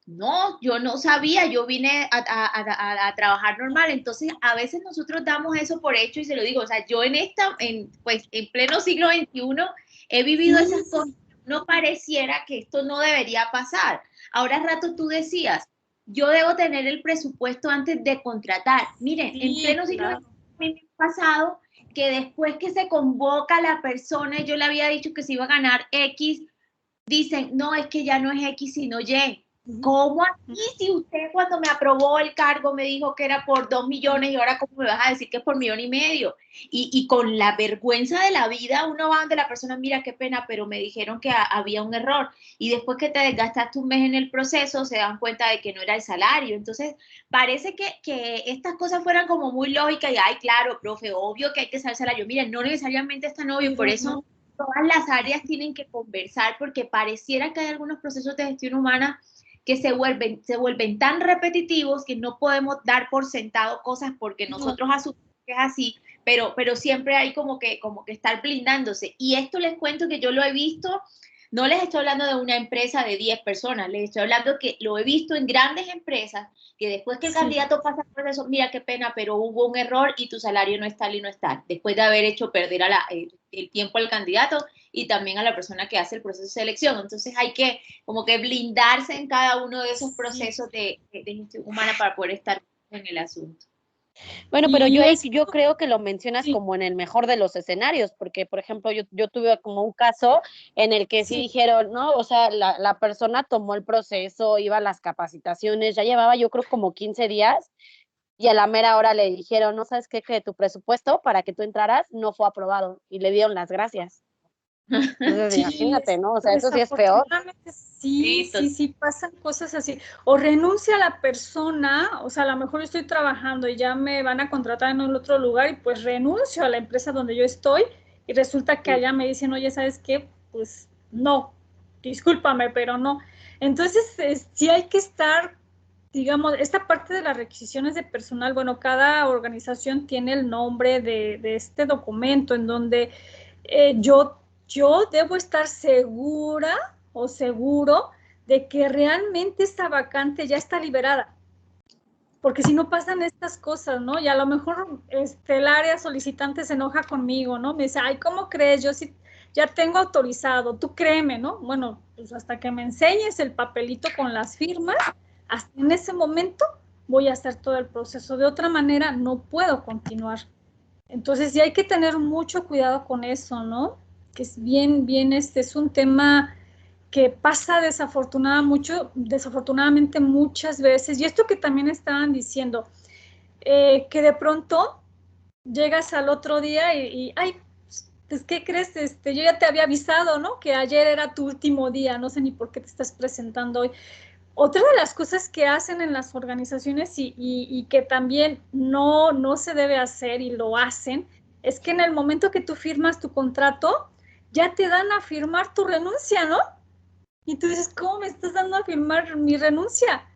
no, yo no sabía, yo vine a trabajar normal. Entonces, a veces nosotros damos eso por hecho y se lo digo, o sea, yo pues, en pleno siglo XXI he vivido esas cosas. No pareciera que esto no debería pasar. Ahora al rato tú decías, yo debo tener el presupuesto antes de contratar. Miren, en pleno siglo XXI me ha pasado que después que se convoca a la persona, yo le había dicho que se iba a ganar X, dicen, no, es que ya no es X, sino Y. ¿Cómo así? Si usted cuando me aprobó el cargo me dijo que era por 2 millones y ahora cómo me vas a decir que es por 1,5 millones. Y con la vergüenza de la vida uno va donde la persona, mira qué pena, pero me dijeron que había un error. Y después que te desgastaste un mes en el proceso se dan cuenta de que no era el salario. Entonces parece que estas cosas fueran como muy lógicas y, ay, claro, profe, obvio que hay que saber salario. Miren, no necesariamente es tan obvio, por eso todas las áreas tienen que conversar porque pareciera que hay algunos procesos de gestión humana que se vuelven tan repetitivos que no podemos dar por sentado cosas porque nosotros asumimos que es así, pero siempre hay como que estar blindándose. Y esto les cuento que yo lo he visto, no les estoy hablando de una empresa de 10 personas, les estoy hablando que lo he visto en grandes empresas, que después que el candidato pasa por eso, mira qué pena, pero hubo un error y tu salario no es tal y no es tal, después de haber hecho perder el tiempo al candidato y también a la persona que hace el proceso de selección. Entonces hay que como que blindarse en cada uno de esos procesos de gestión humana para poder estar en el asunto. Bueno, pero yo creo que lo mencionas como en el mejor de los escenarios, porque, por ejemplo, yo tuve como un caso en el que sí dijeron, ¿no? O sea, la persona tomó el proceso, iba a las capacitaciones, ya llevaba yo creo como 15 días y a la mera hora le dijeron, no sabes qué, que tu presupuesto para que tú entraras no fue aprobado y le dieron las gracias. Entonces, imagínate, ¿no? O sea, eso sí es peor. Sí, pasan cosas así. O renuncia a la persona, o sea, a lo mejor estoy trabajando y ya me van a contratar en otro lugar y pues renuncio a la empresa donde yo estoy y resulta que allá me dicen, oye, ¿sabes qué? Pues no, discúlpame, pero no. Entonces, sí hay que estar, digamos, esta parte de las requisiciones de personal, bueno, cada organización tiene el nombre de este documento en donde yo debo estar segura o seguro de que realmente esta vacante ya está liberada. Porque si no pasan estas cosas, ¿no? Y a lo mejor el área solicitante se enoja conmigo, ¿no? Me dice, ay, ¿cómo crees? Yo sí ya tengo autorizado, tú créeme, ¿no? Bueno, pues hasta que me enseñes el papelito con las firmas, hasta en ese momento voy a hacer todo el proceso. De otra manera, no puedo continuar. Entonces, sí hay que tener mucho cuidado con eso, ¿no? Que es bien, es un tema que pasa desafortunadamente muchas veces, y esto que también estaban diciendo, que de pronto llegas al otro día y ay, pues, ¿qué crees? Yo ya te había avisado, ¿no? Que ayer era tu último día, no sé ni por qué te estás presentando hoy. Otra de las cosas que hacen en las organizaciones y que también no se debe hacer y lo hacen, es que en el momento que tú firmas tu contrato, ya te dan a firmar tu renuncia, ¿no? Y tú dices, ¿cómo me estás dando a firmar mi renuncia?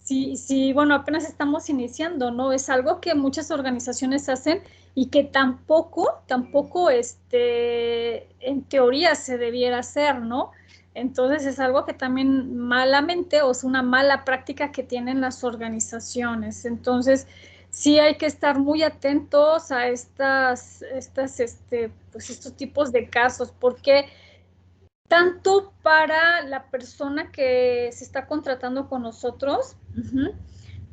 Sí, bueno, apenas estamos iniciando, ¿no? Es algo que muchas organizaciones hacen y que tampoco, en teoría se debiera hacer, ¿no? Entonces es algo que también malamente o es una mala práctica que tienen las organizaciones. Entonces sí hay que estar muy atentos a pues estos tipos de casos, porque tanto para la persona que se está contratando con nosotros,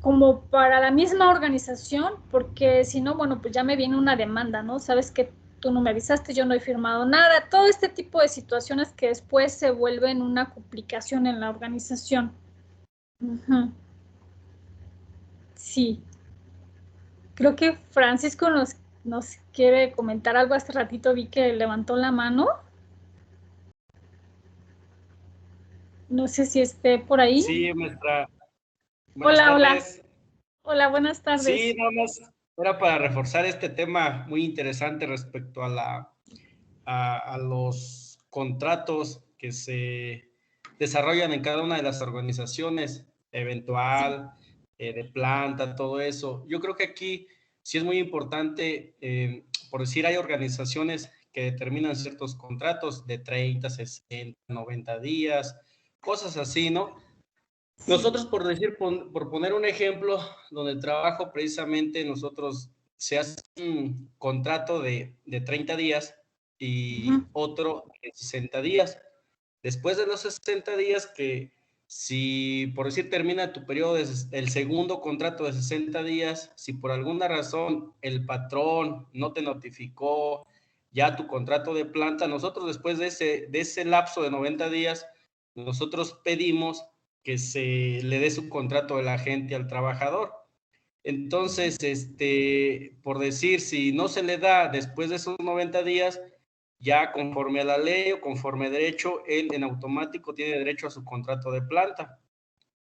como para la misma organización, porque si no, bueno, pues ya me viene una demanda, ¿no? Sabes que tú no me avisaste, yo no he firmado nada, todo este tipo de situaciones que después se vuelven una complicación en la organización. Sí. Creo que Francisco nos quiere comentar algo. Hace ratito vi que levantó la mano. No sé si esté por ahí. Sí, maestra. Buenas Hola, hola. tardes. Hola, buenas tardes. Sí, nada más era para reforzar este tema muy interesante respecto a los contratos que se desarrollan en cada una de las organizaciones, eventual, de planta, todo eso. Yo creo que aquí sí es muy importante, por decir, hay organizaciones que determinan ciertos contratos de 30, 60, 90 días, cosas así, ¿no? Nosotros, por decir, por poner un ejemplo, donde trabajo precisamente, nosotros se hace un contrato de 30 días y otro de 60 días. Después de los 60 días, que si, por decir, termina tu periodo, el segundo contrato de 60 días, si por alguna razón el patrón no te notificó ya tu contrato de planta, nosotros después de ese lapso de 90 días, nosotros pedimos que se le dé su contrato de la agente al trabajador. Entonces, por decir, si no se le da después de esos 90 días, ya conforme a la ley o conforme a derecho, él en automático tiene derecho a su contrato de planta.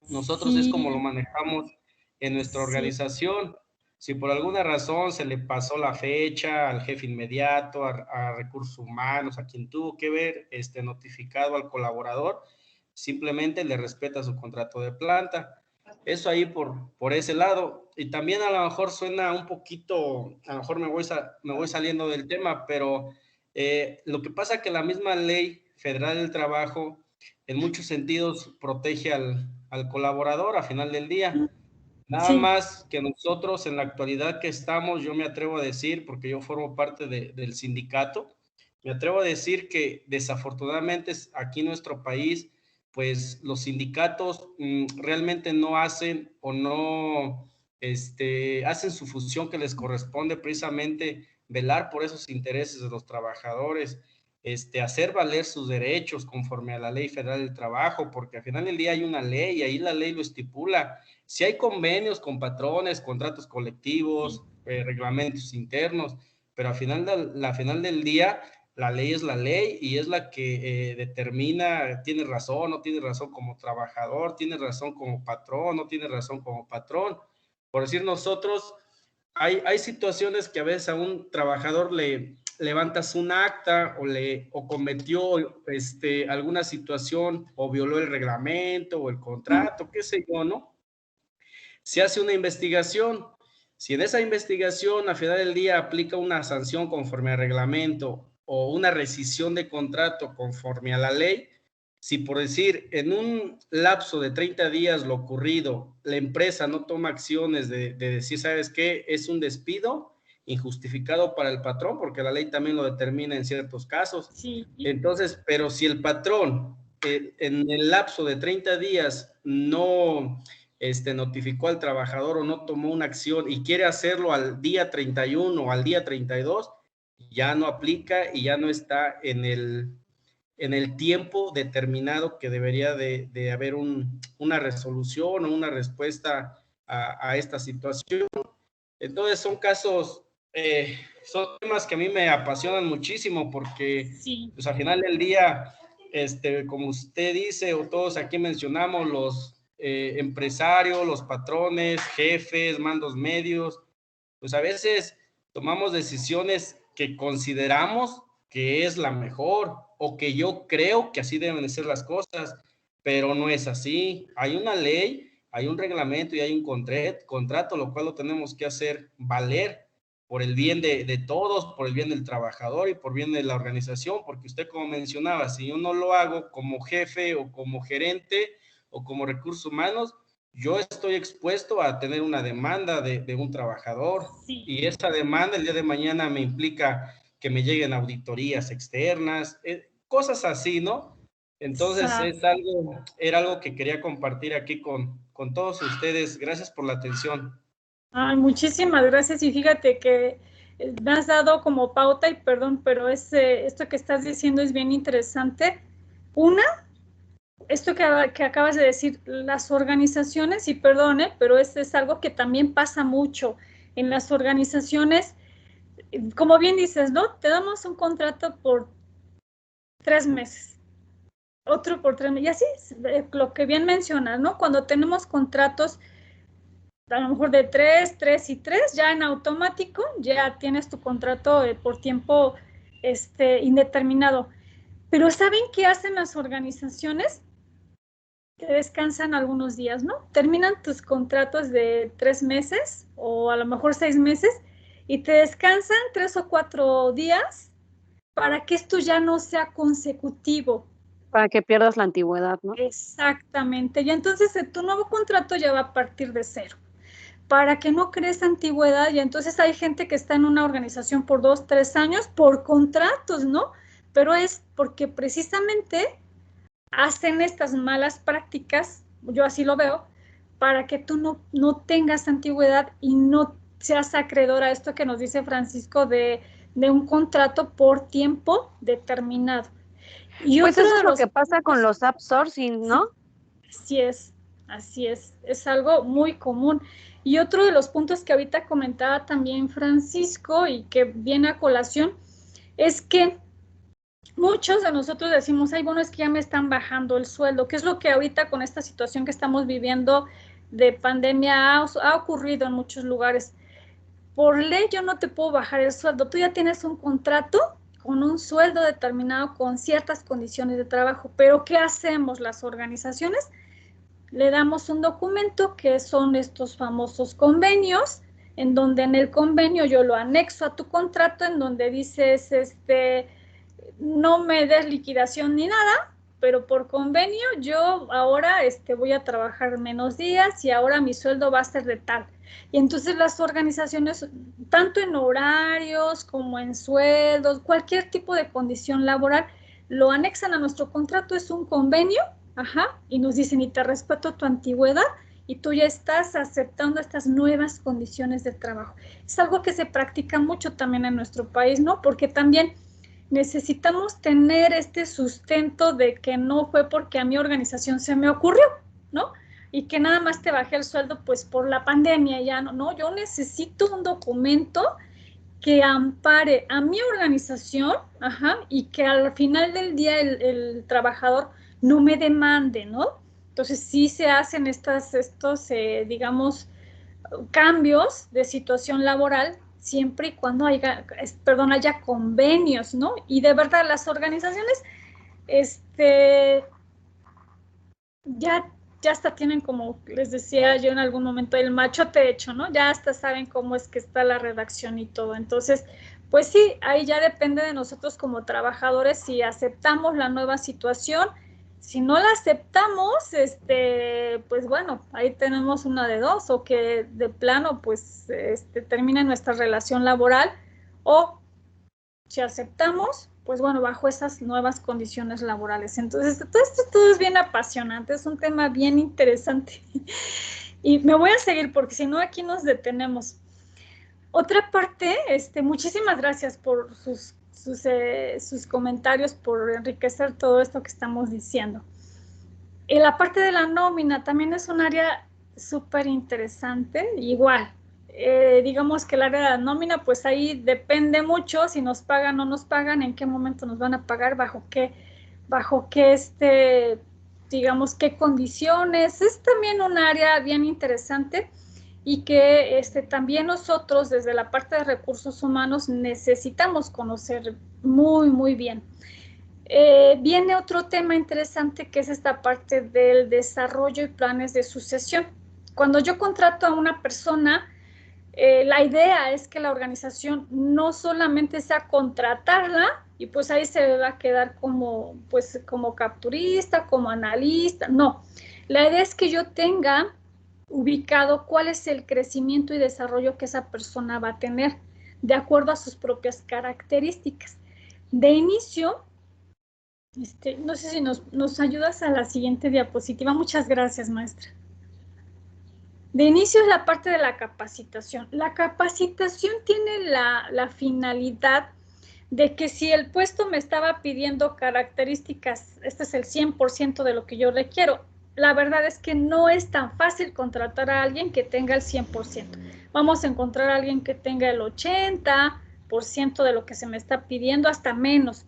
Nosotros es como lo manejamos en nuestra organización. Si por alguna razón se le pasó la fecha al jefe inmediato, a recursos humanos, a quien tuvo que ver, notificado al colaborador, simplemente le respeta su contrato de planta. Eso ahí por ese lado. Y también a lo mejor suena un poquito, a lo mejor me voy saliendo del tema, pero lo que pasa es que la misma ley federal del trabajo en muchos sentidos protege al colaborador a final del día. Nada más que nosotros en la actualidad que estamos, yo me atrevo a decir, porque yo formo parte del sindicato, me atrevo a decir que desafortunadamente aquí en nuestro país, pues los sindicatos realmente no hacen o no hacen su función que les corresponde, precisamente velar por esos intereses de los trabajadores, hacer valer sus derechos conforme a la Ley Federal del Trabajo, porque al final del día hay una ley y ahí la ley lo estipula. Si hay convenios con patrones, contratos colectivos, reglamentos internos, pero al final del día la ley es la ley y es la que determina, tienes razón, no tienes razón como trabajador, tienes razón como patrón, no tienes razón como patrón. Por decir nosotros, hay situaciones que a veces a un trabajador le levantas un acta o cometió alguna situación o violó el reglamento o el contrato, qué sé yo, ¿no? Se hace una investigación. Si en esa investigación a final del día aplica una sanción conforme al reglamento o una rescisión de contrato conforme a la ley, si por decir en un lapso de 30 días lo ocurrido, la empresa no toma acciones de decir, ¿sabes qué? Es un despido injustificado para el patrón, porque la ley también lo determina en ciertos casos. Sí. Entonces, pero si el patrón en el lapso de 30 días no notificó al trabajador o no tomó una acción y quiere hacerlo al día 31 o al día 32, ya no aplica y ya no está en en el tiempo determinado que debería de haber una resolución o una respuesta a esta situación. Entonces son casos, son temas que a mí me apasionan muchísimo porque Sí. pues al final del día, como usted dice o todos aquí mencionamos, los empresarios, los patrones, jefes, mandos medios, pues a veces tomamos decisiones que consideramos que es la mejor o que yo creo que así deben de ser las cosas, pero no es así. Hay una ley, hay un reglamento y hay un contrato, lo cual lo tenemos que hacer valer por el bien de todos, por el bien del trabajador y por bien de la organización, porque usted como mencionaba, si yo no lo hago como jefe o como gerente o como recursos humanos, yo estoy expuesto a tener una demanda de un trabajador, Sí. Y esa demanda el día de mañana me implica que me lleguen auditorías externas, cosas así, ¿no? Entonces era algo que quería compartir aquí con todos ustedes. Gracias por la atención. Ay, muchísimas gracias y fíjate que me has dado como pauta y perdón, pero esto que estás diciendo es bien interesante. Una, esto que acabas de decir, las organizaciones, y perdone, pero es algo que también pasa mucho en las organizaciones. Como bien dices, ¿no? Te damos un contrato por 3 meses, otro por 3 meses, y así, lo que bien mencionas, ¿no? Cuando tenemos contratos a lo mejor de 3 y 3, ya en automático, ya tienes tu contrato por tiempo indeterminado. Pero ¿saben qué hacen las organizaciones? Que descansan algunos días, ¿no? Terminan tus contratos de 3 meses o a lo mejor 6 meses y te descansan 3 o 4 días para que esto ya no sea consecutivo. Para que pierdas la antigüedad, ¿no? Exactamente. Y entonces tu nuevo contrato ya va a partir de cero, para que no crees antigüedad. Y entonces hay gente que está en una organización por 2, 3 años por contratos, ¿no? Pero es porque precisamente hacen estas malas prácticas, yo así lo veo, para que tú no tengas antigüedad y no seas acreedor a esto que nos dice Francisco de un contrato por tiempo determinado. Y pues eso es lo que pasa con los outsourcing, ¿no? Sí, así es algo muy común. Y otro de los puntos que ahorita comentaba también Francisco y que viene a colación es que muchos de nosotros decimos, ay, bueno, es que ya me están bajando el sueldo, que es lo que ahorita con esta situación que estamos viviendo de pandemia ha ocurrido en muchos lugares. Por ley yo no te puedo bajar el sueldo, tú ya tienes un contrato con un sueldo determinado con ciertas condiciones de trabajo, pero ¿qué hacemos las organizaciones? Le damos un documento que son estos famosos convenios, en donde en el convenio yo lo anexo a tu contrato, en donde dices, no me des liquidación ni nada, pero por convenio yo ahora voy a trabajar menos días y ahora mi sueldo va a ser de tal. Y entonces las organizaciones, tanto en horarios como en sueldos, cualquier tipo de condición laboral, lo anexan a nuestro contrato, es un convenio, y nos dicen, y te respeto tu antigüedad, y tú ya estás aceptando estas nuevas condiciones de trabajo. Es algo que se practica mucho también en nuestro país, ¿no? Porque también necesitamos tener este sustento de que no fue porque a mi organización se me ocurrió, ¿no? Y que nada más te bajé el sueldo pues por la pandemia, ya no, yo necesito un documento que ampare a mi organización, y que al final del día el trabajador no me demande, ¿no? Entonces sí se hacen estos, digamos, cambios de situación laboral siempre y cuando haya convenios, ¿no? Y de verdad las organizaciones, ya hasta tienen, como les decía yo en algún momento, el machote hecho, ¿no? Ya hasta saben cómo es que está la redacción y todo. Entonces, pues sí, ahí ya depende de nosotros como trabajadores si aceptamos la nueva situación. Si no la aceptamos, pues bueno, ahí tenemos una de dos, o que de plano, pues, termine nuestra relación laboral, o si aceptamos, pues bueno, bajo esas nuevas condiciones laborales. Entonces, todo es bien apasionante, es un tema bien interesante. Y me voy a seguir porque si no aquí nos detenemos. Otra parte, muchísimas gracias por sus sus comentarios, por enriquecer todo esto que estamos diciendo. Y la parte de la nómina también es un área súper interesante, igual. Digamos que el área de la nómina, pues ahí depende mucho si nos pagan o no nos pagan, en qué momento nos van a pagar, bajo qué digamos, qué condiciones. Es también un área bien interesante y que también nosotros desde la parte de recursos humanos necesitamos conocer muy, muy bien. Viene otro tema interesante que es esta parte del desarrollo y planes de sucesión. Cuando yo contrato a una persona, la idea es que la organización no solamente sea contratarla y pues ahí se va a quedar como capturista, como analista, no. La idea es que yo tenga ubicado cuál es el crecimiento y desarrollo que esa persona va a tener de acuerdo a sus propias características. De inicio, no sé si nos ayudas a la siguiente diapositiva. Muchas gracias, maestra. De inicio es la parte de la capacitación. La capacitación tiene la finalidad de que si el puesto me estaba pidiendo características, este es el 100% de lo que yo requiero. La verdad es que no es tan fácil contratar a alguien que tenga el 100%. Vamos a encontrar a alguien que tenga el 80% de lo que se me está pidiendo, hasta menos.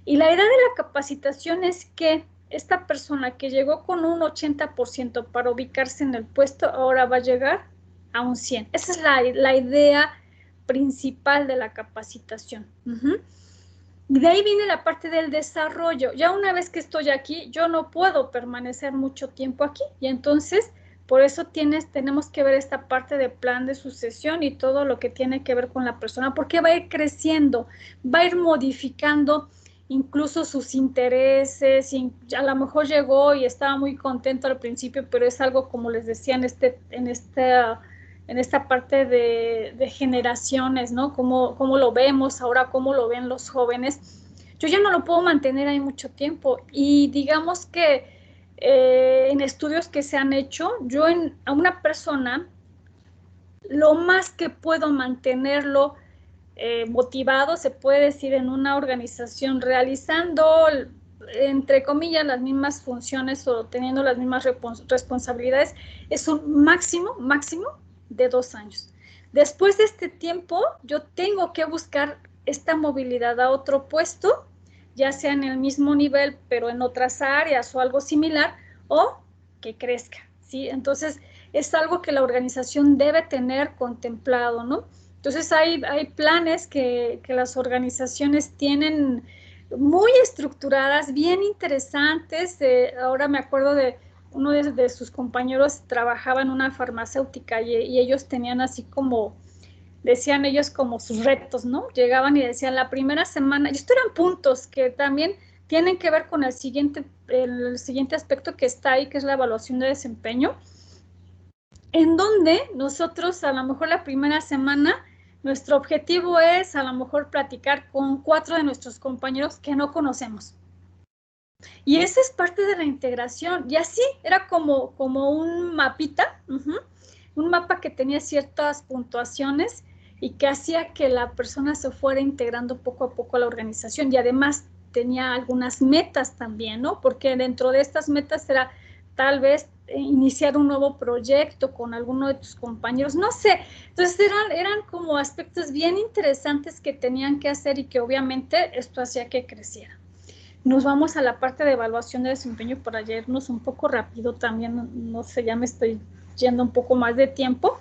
Y la idea de la capacitación es que esta persona que llegó con un 80% para ubicarse en el puesto, ahora va a llegar a un 100%. Esa es la idea principal de la capacitación. De ahí viene la parte del desarrollo. Ya una vez que estoy aquí, yo no puedo permanecer mucho tiempo aquí. Y entonces, por eso tenemos que ver esta parte de plan de sucesión y todo lo que tiene que ver con la persona, porque va a ir creciendo, va a ir modificando incluso sus intereses. A lo mejor llegó y estaba muy contento al principio, pero es algo, como les decía, en esta parte de generaciones, ¿no? Cómo lo vemos ahora, cómo lo ven los jóvenes. Yo ya no lo puedo mantener ahí mucho tiempo. Y digamos que en estudios que se han hecho, a una persona, lo más que puedo mantenerlo motivado, se puede decir, en una organización, realizando, entre comillas, las mismas funciones o teniendo las mismas responsabilidades, es un máximo de 2 años. Después de este tiempo, yo tengo que buscar esta movilidad a otro puesto, ya sea en el mismo nivel, pero en otras áreas o algo similar, o que crezca, ¿sí? Entonces, es algo que la organización debe tener contemplado, ¿no? Entonces, hay planes que las organizaciones tienen muy estructuradas, bien interesantes. Ahora me acuerdo de uno de sus compañeros, trabajaba en una farmacéutica y ellos tenían así como, decían ellos, como sus retos, ¿no? Llegaban y decían, la primera semana, y esto eran puntos que también tienen que ver con el siguiente aspecto que está ahí, que es la evaluación de desempeño, en donde nosotros a lo mejor la primera semana, nuestro objetivo es a lo mejor platicar con 4 de nuestros compañeros que no conocemos. Y esa es parte de la integración. Y así era como un mapita, un mapa que tenía ciertas puntuaciones y que hacía que la persona se fuera integrando poco a poco a la organización. Y además tenía algunas metas también, ¿no? Porque dentro de estas metas era tal vez iniciar un nuevo proyecto con alguno de tus compañeros, no sé. Entonces eran como aspectos bien interesantes que tenían que hacer y que obviamente esto hacía que creciera. Nos vamos a la parte de evaluación de desempeño para irnos un poco rápido también, no sé, ya me estoy yendo un poco más de tiempo,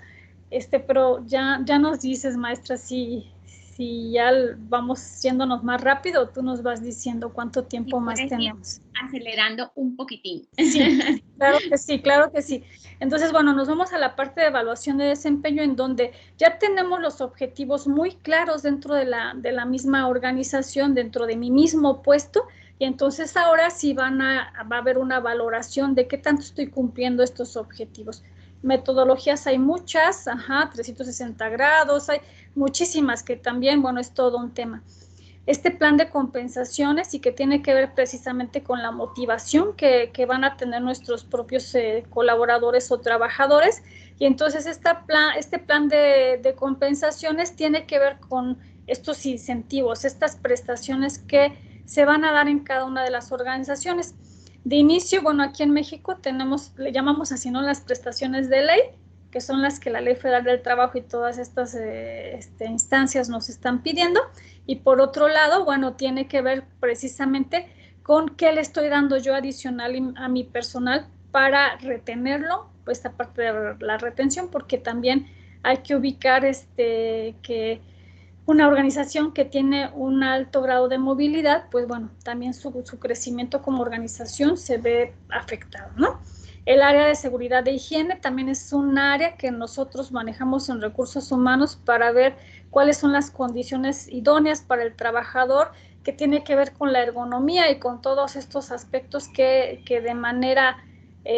pero ya nos dices, maestra, si ya vamos yéndonos más rápido, tú nos vas diciendo cuánto tiempo más tenemos. Acelerando un poquitín. Sí, claro que sí. Entonces, bueno, nos vamos a la parte de evaluación de desempeño, en donde ya tenemos los objetivos muy claros dentro de la misma organización, dentro de mi mismo puesto, y entonces ahora sí va a haber una valoración de qué tanto estoy cumpliendo estos objetivos. Metodologías hay muchas, 360 grados, hay muchísimas que también, bueno, es todo un tema. Este plan de compensaciones y que tiene que ver precisamente con la motivación que van a tener nuestros propios colaboradores o trabajadores. Y entonces este plan de compensaciones tiene que ver con estos incentivos, estas prestaciones que se van a dar en cada una de las organizaciones. De inicio, bueno, aquí en México tenemos, le llamamos así, ¿no?, las prestaciones de ley, que son las que la Ley Federal del Trabajo y todas estas instancias nos están pidiendo. Y por otro lado, bueno, tiene que ver precisamente con qué le estoy dando yo adicional a mi personal para retenerlo, pues esta parte de la retención, porque también hay que ubicar que una organización que tiene un alto grado de movilidad, pues bueno, también su crecimiento como organización se ve afectado, ¿no? El área de seguridad e higiene también es un área que nosotros manejamos en recursos humanos para ver cuáles son las condiciones idóneas para el trabajador, que tiene que ver con la ergonomía y con todos estos aspectos que de manera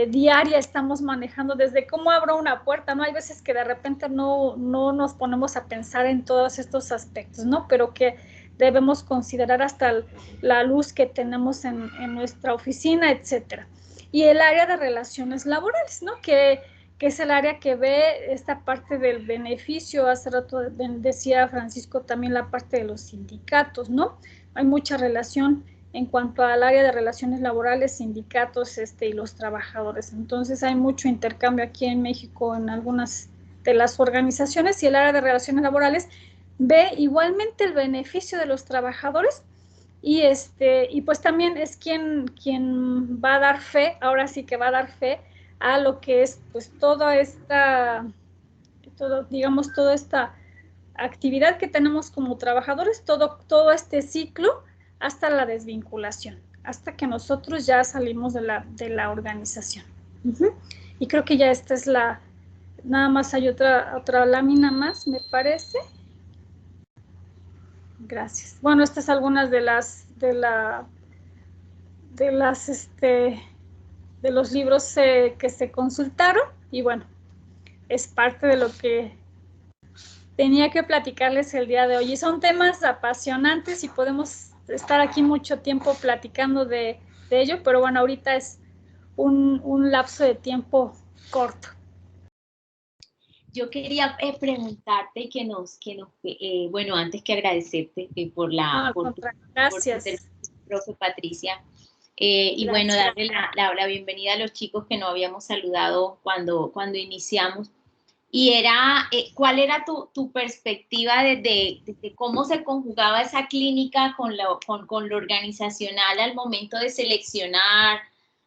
diaria estamos manejando, desde cómo abro una puerta, ¿no? Hay veces que de repente no nos ponemos a pensar en todos estos aspectos, ¿no? Pero que debemos considerar hasta la luz que tenemos en nuestra oficina, etcétera. Y el área de relaciones laborales, ¿no? Que es el área que ve esta parte del beneficio. Hace rato decía Francisco también la parte de los sindicatos, ¿no? Hay mucha relación en cuanto al área de relaciones laborales, sindicatos y los trabajadores. Entonces hay mucho intercambio aquí en México en algunas de las organizaciones, y el área de relaciones laborales ve igualmente el beneficio de los trabajadores, y pues también es quien va a dar fe, ahora sí que va a dar fe a lo que es pues toda esta actividad que tenemos como trabajadores, todo este ciclo hasta la desvinculación, hasta que nosotros ya salimos de la organización. Y creo que ya esta es nada más hay otra lámina más, me parece. Gracias. Bueno, estas son algunas de los libros que se consultaron, y bueno, es parte de lo que tenía que platicarles el día de hoy. Y son temas apasionantes y podemos estar aquí mucho tiempo platicando de ello, pero bueno, ahorita es un lapso de tiempo corto. Yo quería preguntarte bueno, antes que agradecerte por gracias, profe Patricia, y bueno, darle la bienvenida a los chicos que no habíamos saludado cuando iniciamos. Y era, ¿cuál era tu perspectiva de cómo se conjugaba esa clínica con lo organizacional al momento de seleccionar,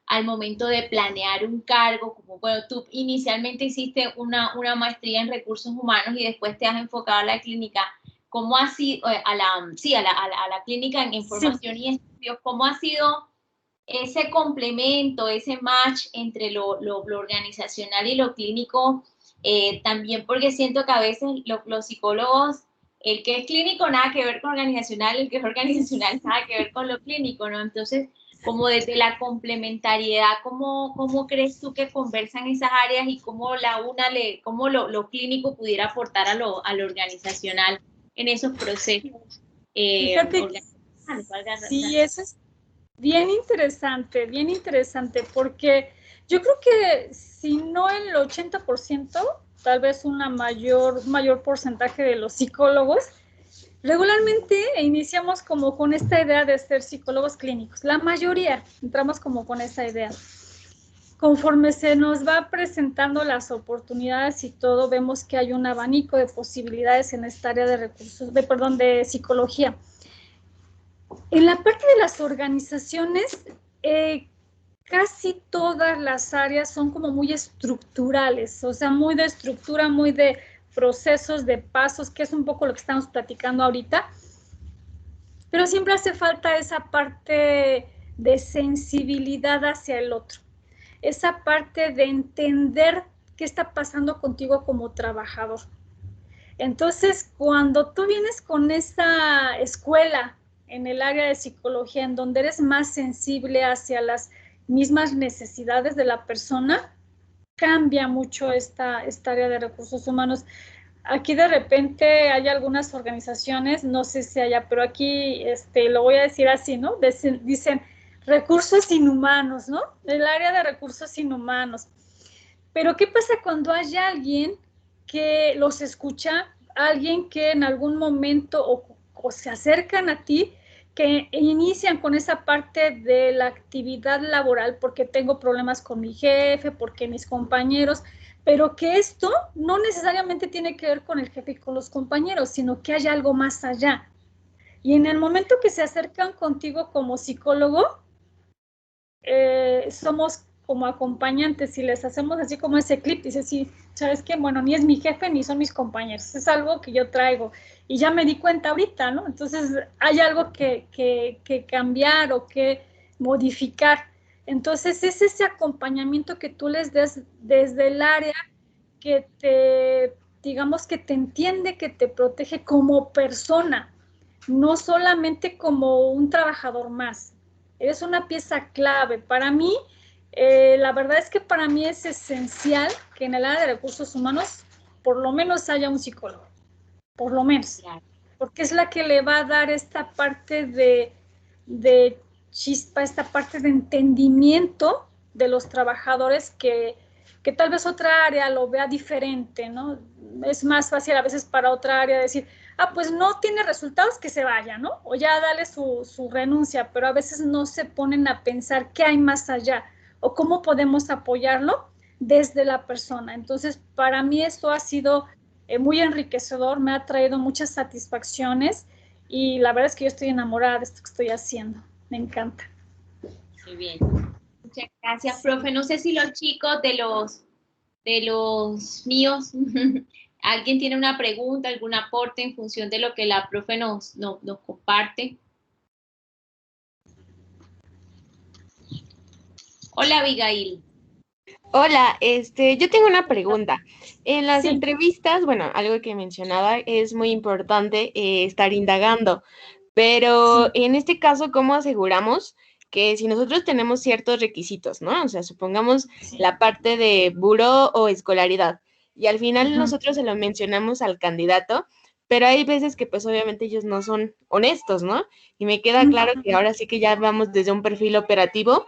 al momento de planear un cargo? Como, bueno, tú inicialmente hiciste una maestría en recursos humanos y después te has enfocado a la clínica. ¿Cómo ha sido, a la clínica en formación y estudios, cómo ha sido ese complemento, ese match entre lo organizacional y lo clínico? También porque siento que a veces los psicólogos, el que es clínico nada que ver con organizacional, el que es organizacional nada que ver con lo clínico, ¿no? Entonces, como desde la complementariedad, ¿cómo crees tú que conversan esas áreas y cómo cómo lo clínico pudiera aportar a lo organizacional en esos procesos? Fíjate, sí, eso es bien interesante, porque yo creo que si no el 80%, tal vez un mayor porcentaje de los psicólogos, regularmente iniciamos como con esta idea de ser psicólogos clínicos. La mayoría entramos como con esa idea. Conforme se nos va presentando las oportunidades y todo, vemos que hay un abanico de posibilidades en esta área de psicología. En la parte de las organizaciones, casi todas las áreas son como muy estructurales, o sea, muy de estructura, muy de procesos, de pasos, que es un poco lo que estamos platicando ahorita. Pero siempre hace falta esa parte de sensibilidad hacia el otro, esa parte de entender qué está pasando contigo como trabajador. Entonces, cuando tú vienes con esa escuela en el área de psicología, en donde eres más sensible hacia las mismas necesidades de la persona, cambia mucho esta área de recursos humanos. Aquí de repente hay algunas organizaciones, no sé si haya, pero aquí lo voy a decir así, ¿no? Dicen recursos inhumanos, ¿no? El área de recursos inhumanos. Pero ¿qué pasa cuando hay alguien que los escucha alguien que en algún momento o se acercan a ti, que inician con esa parte de la actividad laboral porque tengo problemas con mi jefe, porque mis compañeros, pero que esto no necesariamente tiene que ver con el jefe y con los compañeros, sino que hay algo más allá. Y en el momento que se acercan contigo como psicólogo, somos como acompañantes y les hacemos así como ese clip, dice, sí, ¿sabes qué? Bueno, ni es mi jefe ni son mis compañeros, es algo que yo traigo y ya me di cuenta ahorita, ¿no? Entonces hay algo que cambiar o que modificar. Entonces es ese acompañamiento que tú les des desde el área que te, digamos, que te entiende, que te protege como persona, no solamente como un trabajador más. Eres una pieza clave. Para mí, la verdad es que para mí es esencial que en el área de recursos humanos por lo menos haya un psicólogo, por lo menos, porque es la que le va a dar esta parte de chispa, esta parte de entendimiento de los trabajadores que tal vez otra área lo vea diferente, ¿no? Es más fácil a veces para otra área decir, pues no tiene resultados, que se vaya, ¿no? O ya dale su renuncia, pero a veces no se ponen a pensar qué hay más allá o cómo podemos apoyarlo desde la persona. Entonces, para mí esto ha sido muy enriquecedor, me ha traído muchas satisfacciones y la verdad es que yo estoy enamorada de esto que estoy haciendo. Me encanta. Muy bien. Muchas gracias, profe. No sé si los chicos de los míos, ¿alguien tiene una pregunta, algún aporte en función de lo que la profe nos comparte? Hola, Abigail. Hola, yo tengo una pregunta. En las entrevistas, bueno, algo que mencionaba, es muy importante estar indagando, pero en este caso, ¿cómo aseguramos que si nosotros tenemos ciertos requisitos, ¿no? O sea, supongamos la parte de buró o escolaridad, y al final nosotros se lo mencionamos al candidato, pero hay veces que pues obviamente ellos no son honestos, ¿no? Y me queda claro que ahora sí que ya vamos desde un perfil operativo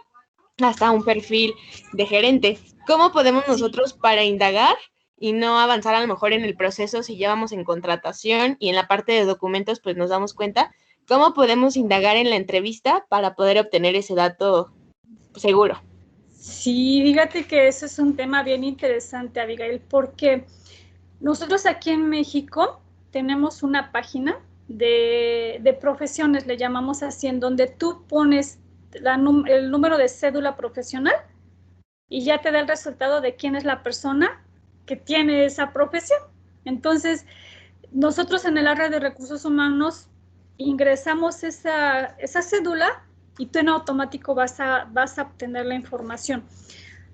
hasta un perfil de gerente. ¿Cómo podemos nosotros para indagar y no avanzar a lo mejor en el proceso si ya vamos en contratación y en la parte de documentos pues nos damos cuenta? ¿Cómo podemos indagar en la entrevista para poder obtener ese dato seguro? Sí, fíjate que eso es un tema bien interesante, Abigail, porque nosotros aquí en México tenemos una página de profesiones, le llamamos así, en donde tú pones el número de cédula profesional y ya te da el resultado de quién es la persona que tiene esa profesión. Entonces, nosotros en el área de recursos humanos ingresamos esa cédula y tú en automático vas a obtener la información.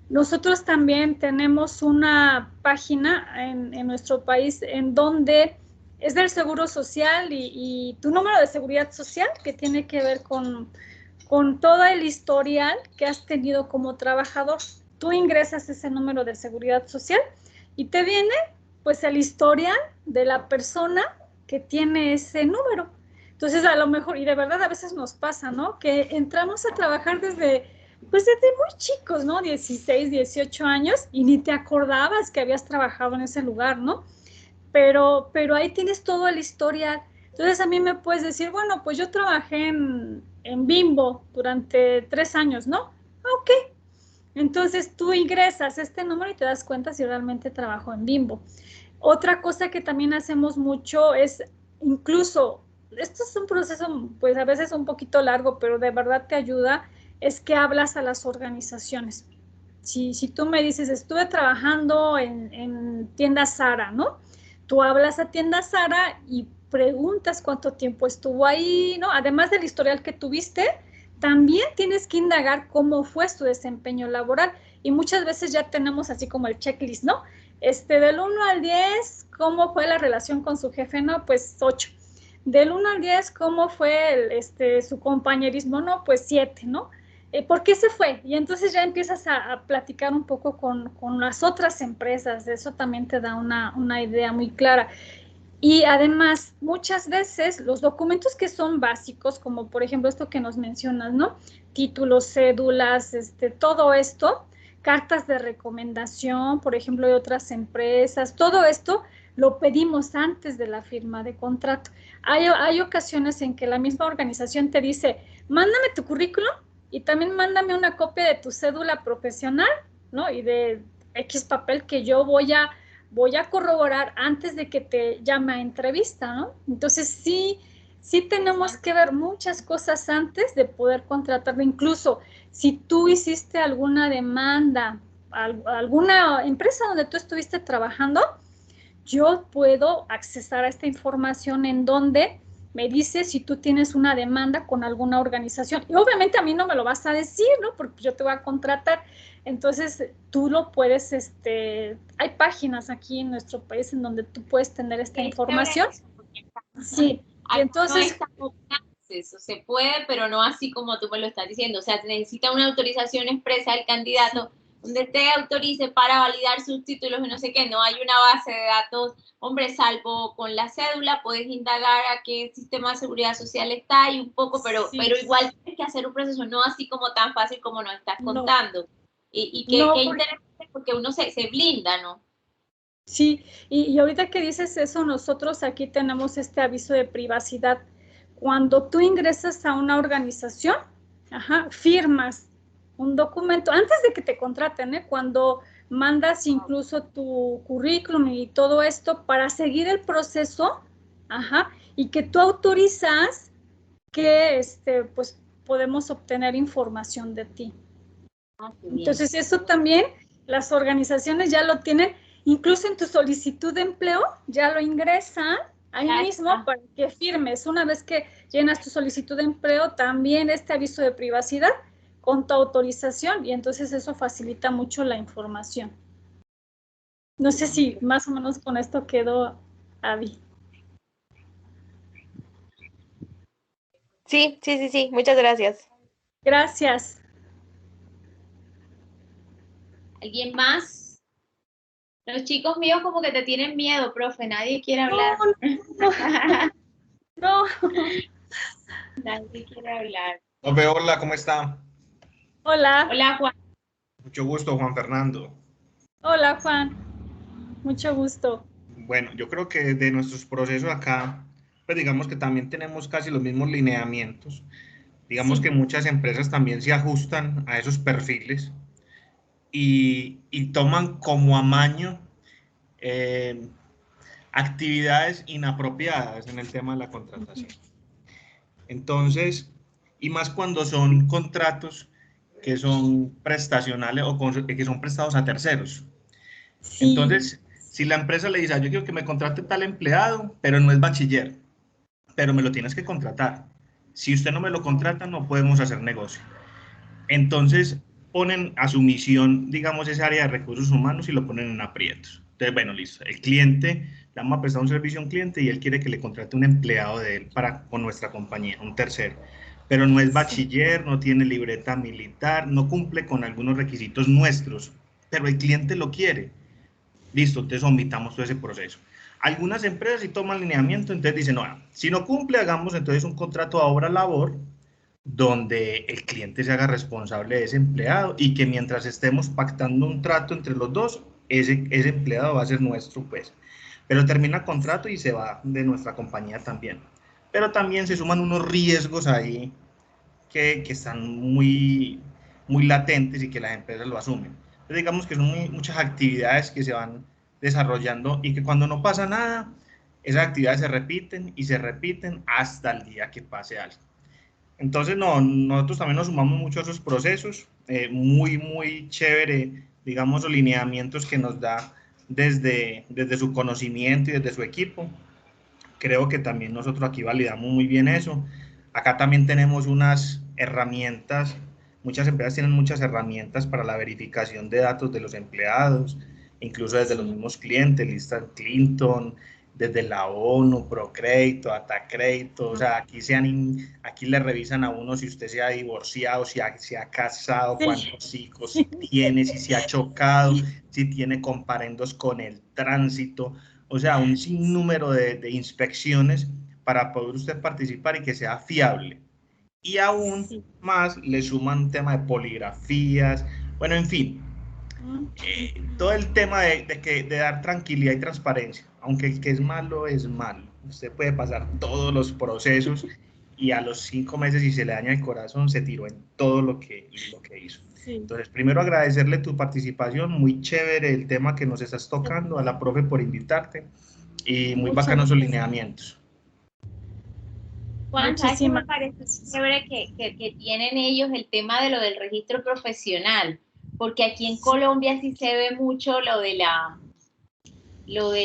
Nosotros también tenemos una página en nuestro país en donde es del Seguro Social y tu número de seguridad social que tiene que ver con todo el historial que has tenido como trabajador. Tú ingresas ese número de seguridad social y te viene pues el historial de la persona que tiene ese número. Entonces a lo mejor, y de verdad a veces nos pasa, ¿no? Que entramos a trabajar desde muy chicos, ¿no? 16, 18 años y ni te acordabas que habías trabajado en ese lugar, ¿no? Pero ahí tienes todo el historial. Entonces a mí me puedes decir, bueno, pues yo trabajé en Bimbo durante 3 años, ¿no? Ok. Entonces tú ingresas este número y te das cuenta si realmente trabajo en Bimbo. Otra cosa que también hacemos mucho es incluso, esto es un proceso pues a veces un poquito largo, pero de verdad te ayuda, es que hablas a las organizaciones. Si tú me dices, estuve trabajando en tienda Zara, ¿no? Tú hablas a tienda Zara y preguntas cuánto tiempo estuvo ahí, ¿no? Además del historial que tuviste, también tienes que indagar cómo fue su desempeño laboral. Y muchas veces ya tenemos así como el checklist, ¿no? Del 1 al 10, ¿cómo fue la relación con su jefe? No, pues 8. Del 1 al 10, ¿cómo fue su compañerismo? No, pues 7, ¿no? ¿Por qué se fue? Y entonces ya empiezas a platicar un poco con las otras empresas. Eso también te da una idea muy clara. Y además, muchas veces los documentos que son básicos, como por ejemplo esto que nos mencionas, ¿no? Títulos, cédulas, todo esto, cartas de recomendación, por ejemplo, de otras empresas, todo esto lo pedimos antes de la firma de contrato. Hay ocasiones en que la misma organización te dice, mándame tu currículum y también mándame una copia de tu cédula profesional, ¿no? Y de X papel que yo voy a corroborar antes de que te llame a entrevista, ¿no? Entonces sí tenemos que ver muchas cosas antes de poder contratarlo. Incluso si tú hiciste alguna demanda a alguna empresa donde tú estuviste trabajando, yo puedo accesar a esta información en donde me dice si tú tienes una demanda con alguna organización. Y obviamente a mí no me lo vas a decir, ¿no? Porque yo te voy a contratar. Entonces, tú lo puedes, hay páginas aquí en nuestro país en donde tú puedes tener esta información. Sí, y entonces... No es acceso, se puede, pero no así como tú me lo estás diciendo. O sea, se necesita una autorización expresa del candidato donde te autorice para validar sus títulos y no sé qué. No hay una base de datos, hombre, salvo con la cédula, puedes indagar a qué sistema de seguridad social está y un poco, pero igual tienes que hacer un proceso, no así como tan fácil como nos estás contando. Y qué interesante, porque uno se blinda, ¿no? Sí, y ahorita que dices eso, nosotros aquí tenemos este aviso de privacidad. Cuando tú ingresas a una organización, firmas un documento, antes de que te contraten, cuando mandas incluso tu currículum y todo esto para seguir el proceso, y que tú autorizas que pues podemos obtener información de ti. Entonces eso también las organizaciones ya lo tienen, incluso en tu solicitud de empleo ya lo ingresan ahí mismo para que firmes. Una vez que llenas tu solicitud de empleo, también este aviso de privacidad con tu autorización, y entonces eso facilita mucho la información. No sé si más o menos con esto quedó, Abby. Sí, muchas gracias. Gracias. ¿Alguien más? Los chicos míos como que te tienen miedo, profe, nadie quiere hablar. No. Nadie quiere hablar. Hola, ¿cómo está? Hola. Hola, Juan. Mucho gusto, Juan Fernando. Hola, Juan. Mucho gusto. Bueno, yo creo que de nuestros procesos acá, pues digamos que también tenemos casi los mismos lineamientos. Digamos que muchas empresas también se ajustan a esos perfiles y toman como amaño actividades inapropiadas en el tema de la contratación. Entonces, y más cuando son contratos que son prestacionales o que son prestados a terceros. Entonces, si la empresa le dice, yo quiero que me contrate tal empleado, pero no es bachiller, pero me lo tienes que contratar. Si usted no me lo contrata, no podemos hacer negocio. Entonces, ponen a su misión, digamos, esa área de recursos humanos y lo ponen en aprietos. Entonces, bueno, listo. El cliente, le vamos a prestar un servicio a un cliente y él quiere que le contrate un empleado de él con nuestra compañía, un tercero. Pero no es bachiller, no tiene libreta militar, no cumple con algunos requisitos nuestros, pero el cliente lo quiere. Listo, entonces omitamos todo ese proceso. Algunas empresas sí toman lineamiento, entonces dicen, no, si no cumple, hagamos entonces un contrato a obra-labor donde el cliente se haga responsable de ese empleado y que mientras estemos pactando un trato entre los dos, ese empleado va a ser nuestro, pues. Pero termina contrato y se va de nuestra compañía también. Pero también se suman unos riesgos ahí que están muy latentes y que las empresas lo asumen. Entonces, digamos que son muchas actividades que se van desarrollando y que cuando no pasa nada, esas actividades se repiten y se repiten hasta el día que pase algo. Entonces, nosotros también nos sumamos mucho a esos procesos, muy chévere, digamos, los lineamientos que nos da desde su conocimiento y desde su equipo. Creo que también nosotros aquí validamos muy bien eso. Acá también tenemos unas herramientas, muchas empresas tienen muchas herramientas para la verificación de datos de los empleados, incluso desde los mismos clientes, lista Clinton, desde la ONU, Procrédito, Atacrédito, o sea, aquí le revisan a uno si usted se ha divorciado, si ha casado, cuántos hijos tiene, si se ha chocado, si tiene comparendos con el tránsito, o sea, un sinnúmero de inspecciones para poder usted participar y que sea fiable. Y aún más le suman un tema de poligrafías, bueno, en fin. todo el tema de dar tranquilidad y transparencia, aunque el que es malo es malo. Usted puede pasar todos los procesos y a los 5 meses, si se le daña el corazón, se tiró en todo lo que hizo. Sí. Entonces, primero agradecerle tu participación, muy chévere el tema que nos estás tocando, a la profe por invitarte, y muy bacanos sus lineamientos. Juan, ¿sabes qué me parece chévere que tienen ellos el tema de lo del registro profesional? Porque aquí en Colombia sí se ve mucho lo de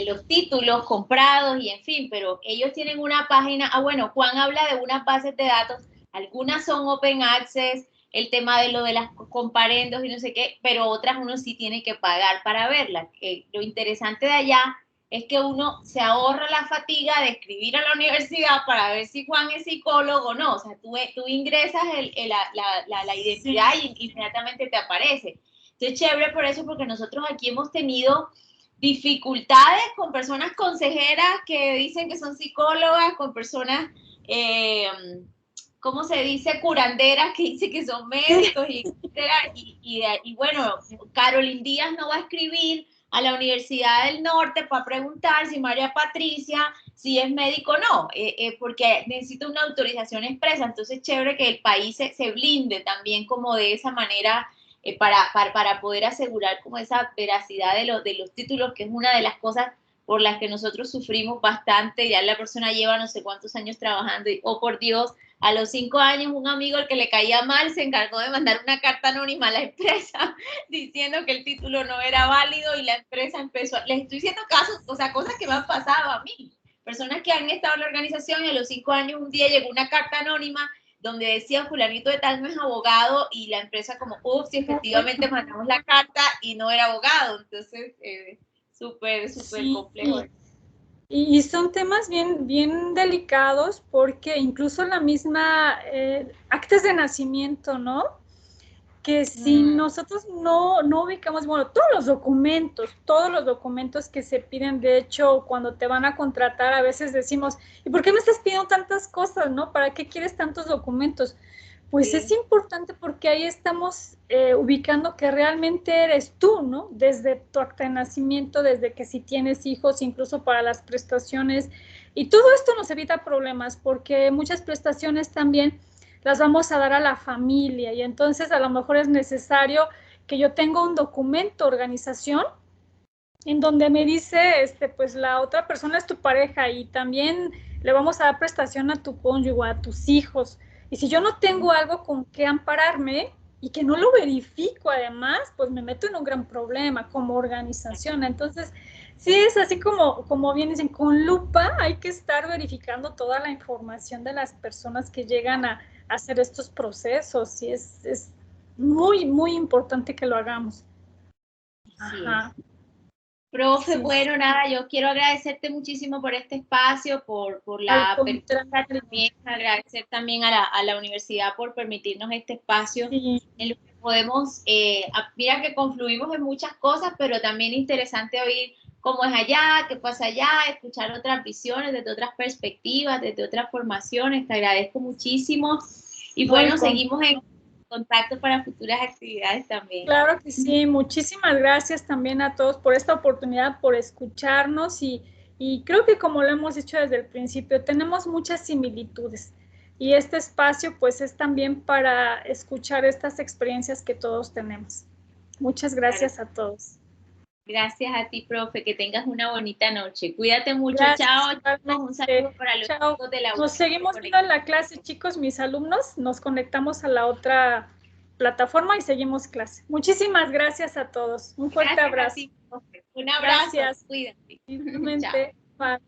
los títulos comprados y en fin, pero ellos tienen una página, bueno, Juan habla de unas bases de datos, algunas son open access, el tema de lo de las comparendos y no sé qué, pero otras uno sí tiene que pagar para verlas. Lo interesante de allá es que uno se ahorra la fatiga de escribir a la universidad para ver si Juan es psicólogo o no. O sea, tú ingresas la identidad y inmediatamente te aparece. Entonces, chévere por eso, porque nosotros aquí hemos tenido dificultades con personas consejeras que dicen que son psicólogas, con personas, ¿cómo se dice? Curanderas que dicen que son médicos, y bueno, Carolyn Díaz no va a escribir a la Universidad del Norte para preguntar si María Patricia, si es médico o no, porque necesita una autorización expresa. Entonces, chévere que el país se blinde también como de esa manera, para poder asegurar como esa veracidad de los títulos, que es una de las cosas por las que nosotros sufrimos bastante. Ya la persona lleva no sé cuántos años trabajando y, oh por Dios, a los 5 años un amigo al que le caía mal se encargó de mandar una carta anónima a la empresa diciendo que el título no era válido, y la empresa empezó, les estoy diciendo casos, o sea, cosas que me han pasado a mí, personas que han estado en la organización y a los 5 años un día llegó una carta anónima donde decía fulanito de tal no es abogado, y la empresa como, ups, y efectivamente mandamos la carta y no era abogado. Entonces, súper complejo. Y son temas bien delicados, porque incluso la misma actas de nacimiento, ¿no? Que si nosotros no ubicamos, bueno, todos los documentos que se piden, de hecho, cuando te van a contratar, a veces decimos, ¿y por qué me estás pidiendo tantas cosas, no? ¿Para qué quieres tantos documentos? Pues sí, es importante, porque ahí estamos ubicando que realmente eres tú, ¿no? Desde tu acta de nacimiento, desde que si tienes hijos, incluso para las prestaciones. Y todo esto nos evita problemas, porque muchas prestaciones también las vamos a dar a la familia, y entonces a lo mejor es necesario que yo tenga un documento organización en donde me dice, pues la otra persona es tu pareja, y también le vamos a dar prestación a tu cónyuge, a tus hijos. Y si yo no tengo algo con qué ampararme y que no lo verifico además, pues me meto en un gran problema como organización. Entonces, sí es así como bien dicen, con lupa hay que estar verificando toda la información de las personas que llegan a hacer estos procesos, y es muy, muy importante que lo hagamos. Ajá. Profe, bueno, nada, yo quiero agradecerte muchísimo por este espacio, por la apertura también, agradecer también a la universidad por permitirnos este espacio en lo que podemos, mira que confluimos en muchas cosas, pero también es interesante oír cómo es allá, qué pasa allá, escuchar otras visiones, desde otras perspectivas, desde otras formaciones. Te agradezco muchísimo, y bueno, seguimos en contacto para futuras actividades también. Claro que sí, muchísimas gracias también a todos por esta oportunidad, por escucharnos, y creo que, como lo hemos dicho desde el principio, tenemos muchas similitudes, y este espacio pues es también para escuchar estas experiencias que todos tenemos. Muchas gracias a todos. Gracias a ti, profe, que tengas una bonita noche. Cuídate mucho, gracias, chao. Un saludo para los chicos de la Nos seguimos viendo en la clase, chicos, mis alumnos. Nos conectamos a la otra plataforma y seguimos clase. Muchísimas gracias a todos. Un fuerte abrazo. Ti, un abrazo. Gracias. Cuídate. Igualmente. Bye.